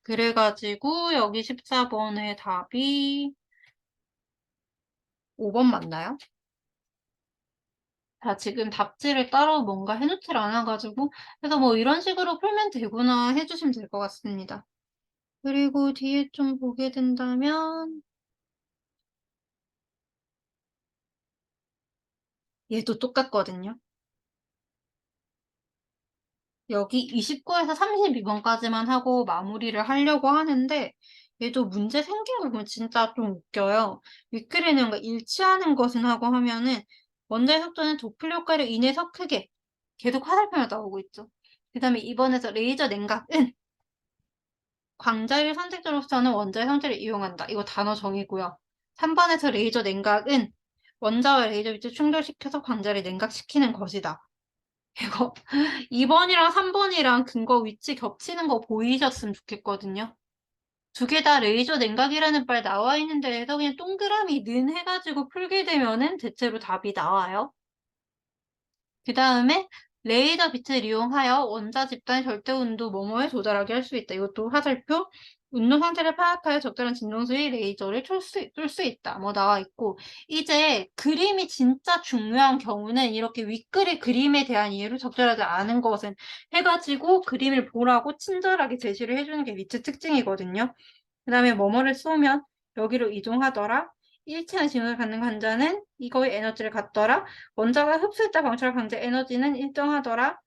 그래가지고 여기 14번의 답이 5번 맞나요? 자, 지금 답지를 따로 뭔가 해놓질 않아가지고, 그래서 뭐 이런 식으로 풀면 되구나 해주시면 될 것 같습니다. 그리고 뒤에 좀 보게 된다면, 얘도 똑같거든요. 여기 29에서 32번까지만 하고 마무리를 하려고 하는데, 얘도 문제 생긴 거 보면 진짜 좀 웃겨요. 윗글에 내용과 일치하는 것은 하고 하면은, 원자의 속도는 도플 효과로 인해서 크게 계속 화살표가 나오고 있죠. 그 다음에 이번에서 레이저 냉각은 광자를 선택자로서는 원자의 성질을 이용한다. 이거 단어 정의고요. 3번에서 레이저 냉각은 원자와 레이저 빛을 충돌시켜서 광자를 냉각시키는 것이다. 이거 2번이랑 3번이랑 근거 위치 겹치는 거 보이셨으면 좋겠거든요. 두 개 다 레이저 냉각이라는 말 나와 있는 데에서 그냥 동그라미 는 해가지고 풀게 되면은 대체로 답이 나와요. 그 다음에 레이더 빛을 이용하여 원자 집단 절대 온도 뭐뭐에 도달하게 할 수 있다. 이것도 화살표. 운동 상태를 파악하여 적절한 진동수의 레이저를 쏠 수 있다. 뭐 나와 있고 이제 그림이 진짜 중요한 경우는 이렇게 윗글의 그림에 대한 이해를 적절하지 않은 것은 해가지고 그림을 보라고 친절하게 제시를 해주는 게 위치 특징이거든요. 그 다음에 뭐뭐를 쏘면 여기로 이동하더라. 일치한 진동을 갖는 관자는 이거의 에너지를 갖더라. 원자가 흡수했다 방출할 광자 에너지는 일정하더라.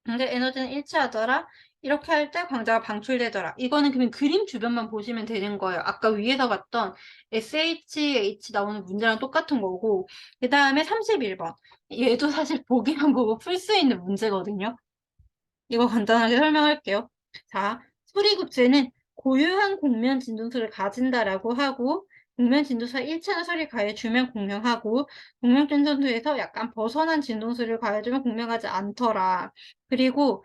광자 에너지는 일치하더라. 이렇게 할 때 광자가 방출되더라. 이거는 그냥 그림 주변만 보시면 되는 거예요. 아까 위에서 봤던 SHH 나오는 문제랑 똑같은 거고 그 다음에 31번. 얘도 사실 보기만 보고 풀 수 있는 문제거든요. 이거 간단하게 설명할게요. 자, 소리급제는 고유한 공면 진동수를 가진다라고 하고 공면 진동수와 일치하는 소리를 가해주면 공명하고 공명 진동수에서 약간 벗어난 진동수를 가해주면 공명하지 않더라. 그리고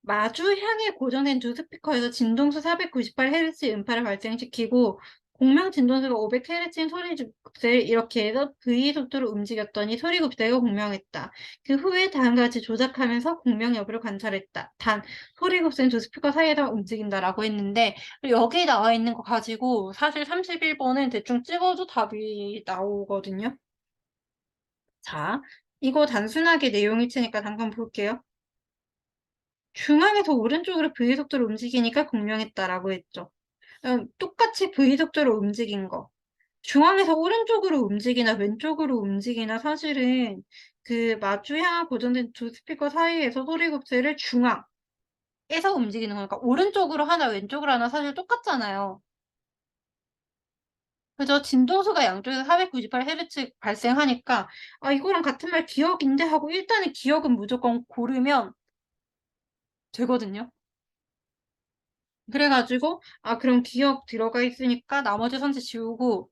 마주 향해 고정된 두 스피커에서 진동수 498Hz 음파를 발생시키고 공명 진동수가 500Hz인 소리급을 이렇게 해서 V 속도로 움직였더니 소리급대가 공명했다. 그 후에 다음과 같이 조작하면서 공명 여부를 관찰했다. 단, 소리급수는 두 스피커 사이에서 움직인다라고 했는데 여기 나와 있는 거 가지고 사실 31번은 대충 찍어도 답이 나오거든요. 자, 이거 단순하게 내용이 치니까 잠깐 볼게요. 중앙에서 오른쪽으로 V 속도로 움직이니까 공명했다라고 했죠. 똑같이 V 속도로 움직인 거. 중앙에서 오른쪽으로 움직이나 왼쪽으로 움직이나 사실은 그 마주 향한 고정된 두 스피커 사이에서 소리 급수를 중앙에서 움직이는 거니까 오른쪽으로 하나 왼쪽으로 하나 사실 똑같잖아요. 그죠? 진동수가 양쪽에서 498Hz 발생하니까 아 이거랑 같은 말 기억인데 하고 일단은 기억은 무조건 고르면 되거든요. 그래가지고 아 그럼 기억 들어가 있으니까 나머지 선지 지우고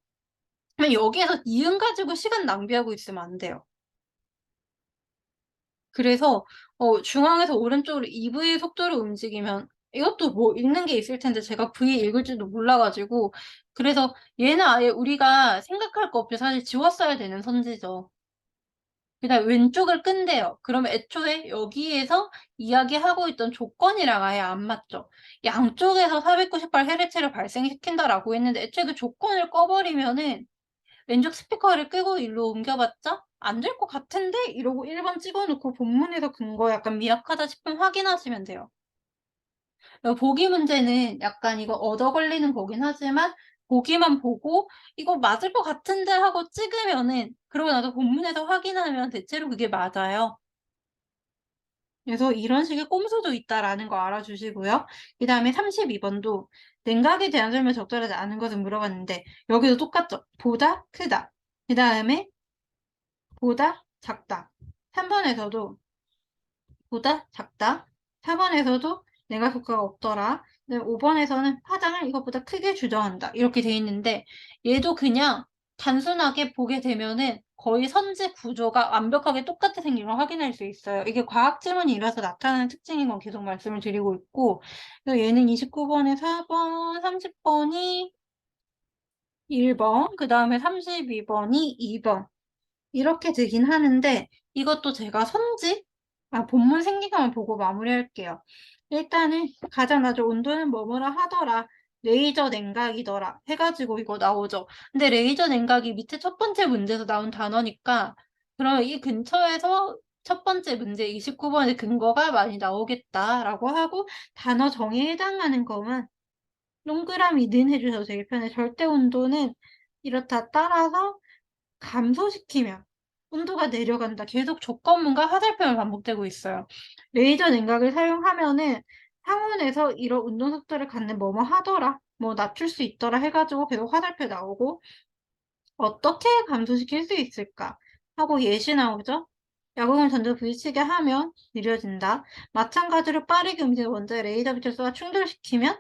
여기에서 이음 가지고 시간 낭비하고 있으면 안 돼요. 그래서 중앙에서 오른쪽으로 EV 속도로 움직이면 이것도 뭐 읽는 게 있을 텐데 제가 V 읽을 줄도 몰라가지고 그래서 얘는 아예 우리가 생각할 거 없이 사실 지웠어야 되는 선지죠. 그다음 왼쪽을 끈대요. 그러면 애초에 여기에서 이야기하고 있던 조건이랑 아예 안 맞죠. 양쪽에서 498Hz를 발생시킨다라고 했는데 애초에 그 조건을 꺼버리면은 왼쪽 스피커를 끄고 일로 옮겨봤자 안 될 것 같은데? 이러고 1번 찍어놓고 본문에서 근거 약간 미약하다 싶으면 확인하시면 돼요. 보기 문제는 약간 이거 얻어 걸리는 거긴 하지만 보기만 보고 이거 맞을 것 같은데 하고 찍으면은 그러고 나서 본문에서 확인하면 대체로 그게 맞아요. 그래서 이런 식의 꼼수도 있다라는 거 알아주시고요. 그 다음에 32번도 냉각에 대한 설명이 적절하지 않은 것을 물어봤는데 여기도 똑같죠. 보다 크다. 그 다음에 보다 작다. 3번에서도 보다 작다. 4번에서도 냉각 효과가 없더라. 5번에서는 파장을 이것보다 크게 주장한다. 이렇게 돼 있는데 얘도 그냥 단순하게 보게 되면은 거의 선지 구조가 완벽하게 똑같이 생긴 걸 확인할 수 있어요. 이게 과학 질문이라서 나타나는 특징인 건 계속 말씀을 드리고 있고 그래서 얘는 29번에 4번, 30번이 1번, 그 다음에 32번이 2번 이렇게 되긴 하는데 이것도 제가 본문 생기가만 보고 마무리할게요. 일단은 가장 낮은 온도는 뭐뭐라 하더라. 레이저 냉각이더라. 해가지고 이거 나오죠. 근데 레이저 냉각이 밑에 첫 번째 문제에서 나온 단어니까 그러면 이 근처에서 첫 번째 문제 29번의 근거가 많이 나오겠다라고 하고 단어 정의에 해당하는 것만 동그라미 는 해주셔도 되게 편해. 절대 온도는 이렇다 따라서 감소시키면 온도가 내려간다. 계속 조건문과 화살표만 반복되고 있어요. 레이저 냉각을 사용하면은 상온에서 이런 운동 속도를 갖는 뭐뭐 하더라. 뭐 낮출 수 있더라 해가지고 계속 화살표 나오고 어떻게 감소시킬 수 있을까 하고 예시 나오죠. 야광을 던져 부딪히게 하면 느려진다. 마찬가지로 빠르게 움직이는 원자의 레이저 빛을 쏘아 충돌시키면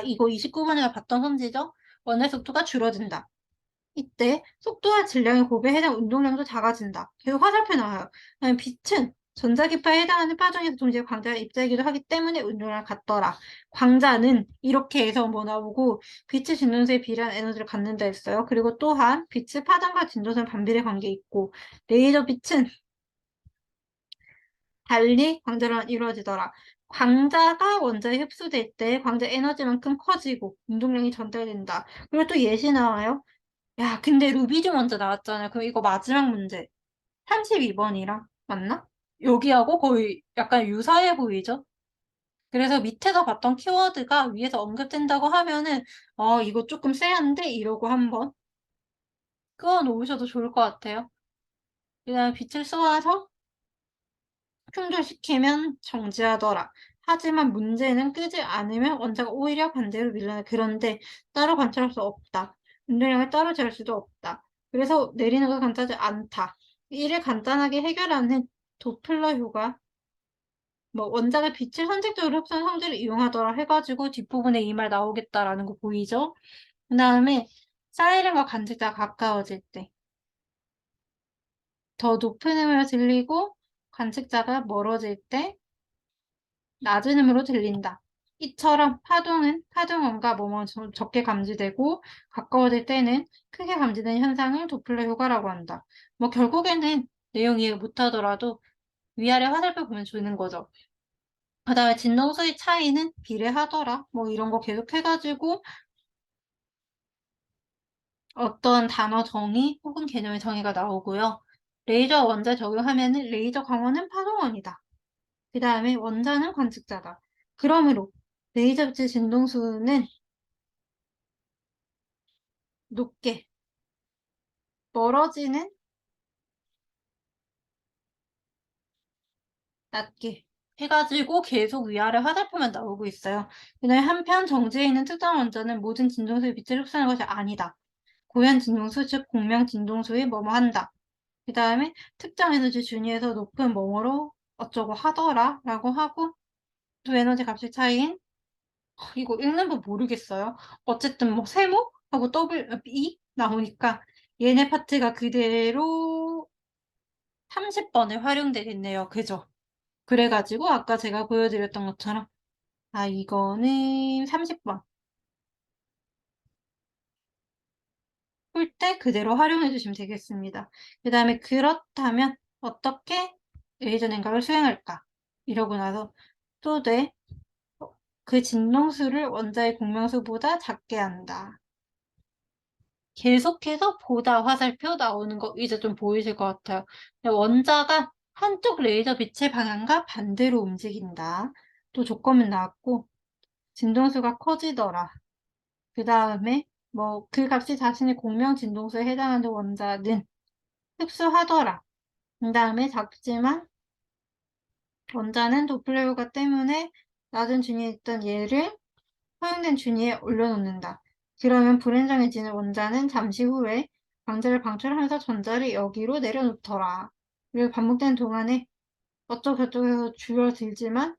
이거 29번에 봤던 선지죠. 원의 속도가 줄어든다. 이때 속도와 질량의 곱에 해당 운동량도 작아진다. 계속 화살표 나와요. 그다음에 빛은 전자기파에 해당하는 파종에서 동시에 광자를 입자이기도 하기 때문에 운동량을 갖더라. 광자는 이렇게 해서 뭐 나오고 빛의 진동수에 비례한 에너지를 갖는다 했어요. 그리고 또한 빛의 파장과 진동수는 반비례 관계 있고 레이저 빛은 달리 광자로만 이루어지더라. 광자가 원자에 흡수될 때 광자 에너지만큼 커지고 운동량이 전달된다. 그리고 또 예시 나와요. 야, 근데 루비즘 먼저 나왔잖아요. 그럼 이거 마지막 문제. 32번이랑 맞나? 여기하고 거의 약간 유사해 보이죠? 그래서 밑에서 봤던 키워드가 위에서 언급된다고 하면은 이거 조금 쎄한데? 이러고 한번 그어 놓으셔도 좋을 것 같아요. 그다음에 빛을 쏘아서 충돌시키면 정지하더라. 하지만 문제는 끄지 않으면 원자가 오히려 반대로 밀려나. 그런데 따로 관찰할 수 없다. 운동량을 따로 재할 수도 없다. 그래서 내리는 것을 간단하지 않다. 이를 간단하게 해결하는 도플러 효과. 뭐 원자가 빛을 선택적으로 흡수하는 성질을 이용하더라 해가지고 뒷부분에 이 말 나오겠다라는 거 보이죠? 그 다음에 사이렌과 간직자가 가까워질 때 더 높은 음으로 들리고 관측자가 멀어질 때 낮은 음으로 들린다. 이처럼 파동음과 뭐뭐 적게 감지되고 가까워질 때는 크게 감지되는 현상을 도플러 효과라고 한다. 뭐 결국에는 내용 이해 못하더라도 위아래 화살표 보면 주는 거죠. 그다음에 진동수의 차이는 비례하더라. 뭐 이런 거 계속 해가지고 어떤 단어 정의 혹은 개념의 정의가 나오고요. 레이저 원자에 적용하면은 레이저 광원은 파동원이다. 그 다음에 원자는 관측자다. 그러므로 레이저 빛의 진동수는 높게, 멀어지는 낮게 해가지고 계속 위아래 화살표만 나오고 있어요. 그다음에 한편 정지해 있는 특정 원자는 모든 진동수의 빛을 흡수하는 것이 아니다. 고연 진동수, 즉 공명 진동수의 뭐뭐 한다. 그 다음에 특정 에너지 준위에서 높은 뭐뭐로 어쩌고 하더라 라고 하고 또 에너지 값의 차이인 이거 읽는 법 모르겠어요. 어쨌든 뭐 세모하고 E 나오니까 얘네 파트가 그대로 30번에 활용되겠네요. 그죠? 그래가지고 아까 제가 보여드렸던 것처럼 아 이거는 30번 풀 때 그대로 활용해 주시면 되겠습니다. 그 다음에 그렇다면 어떻게 레이저 냉각을 수행할까? 이러고 나서 또 돼. 그 진동수를 원자의 공명수보다 작게 한다. 계속해서 보다 화살표 나오는 거 이제 좀 보이실 것 같아요. 원자가 한쪽 레이저 빛의 방향과 반대로 움직인다. 또 조건문 나왔고 진동수가 커지더라. 그 다음에 뭐 그 값이 자신의 공명 진동수에 해당하는 원자는 흡수하더라. 그 다음에 작지만 원자는 도플러 효과 때문에 낮은 준위에 있던 얘를 허용된 준위에 올려놓는다. 그러면 불안정해지는 원자는 잠시 후에 강제를 방출하면서 전자를 여기로 내려놓더라. 그리고 반복되는 동안에 어쩌고저쩌고 줄어들지만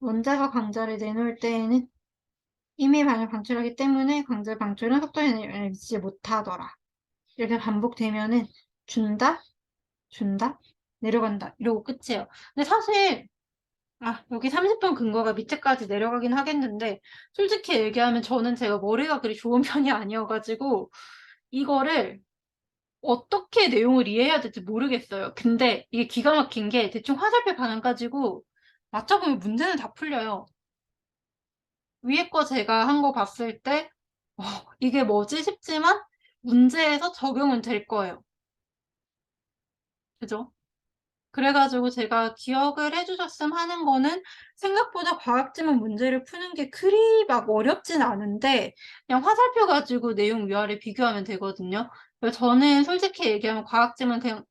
원자가 강자를 내놓을 때에는 이미 방을 방출하기 때문에 강제 방출은 속도에 영향을 미치지 못하더라. 이렇게 반복되면은 준다, 준다, 내려간다 이러고 끝이에요. 근데 사실 여기 30번 근거가 밑에까지 내려가긴 하겠는데 솔직히 얘기하면 저는 제가 머리가 그리 좋은 편이 아니어가지고 이거를 어떻게 내용을 이해해야 될지 모르겠어요. 근데 이게 기가 막힌 게 대충 화살표 방향 가지고 맞춰보면 문제는 다 풀려요. 위에 거 제가 한 거 봤을 때 이게 뭐지 싶지만 문제에서 적용은 될 거예요. 그죠? 그래가지고 제가 기억을 해주셨음 하는 거는 생각보다 과학지문 문제를 푸는 게 그리 막 어렵진 않은데 그냥 화살표 가지고 내용 위아래 비교하면 되거든요. 그래서 저는 솔직히 얘기하면 과학지문 그냥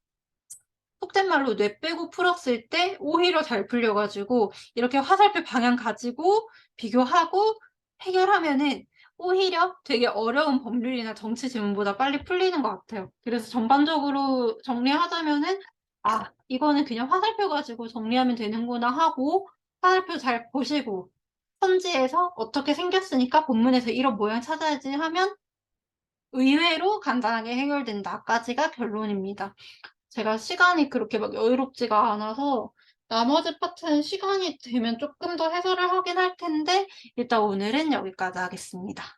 속된 말로 뇌 빼고 풀었을 때 오히려 잘 풀려가지고 이렇게 화살표 방향 가지고 비교하고 해결하면은 오히려 되게 어려운 법률이나 정치 지문보다 빨리 풀리는 것 같아요. 그래서 전반적으로 정리하자면은 이거는 그냥 화살표 가지고 정리하면 되는구나 하고 화살표 잘 보시고 선지에서 어떻게 생겼으니까 본문에서 이런 모양 찾아야지 하면 의외로 간단하게 해결된다까지가 결론입니다. 제가 시간이 그렇게 막 여유롭지가 않아서 나머지 파트는 시간이 되면 조금 더 해설을 하긴 할 텐데 일단 오늘은 여기까지 하겠습니다.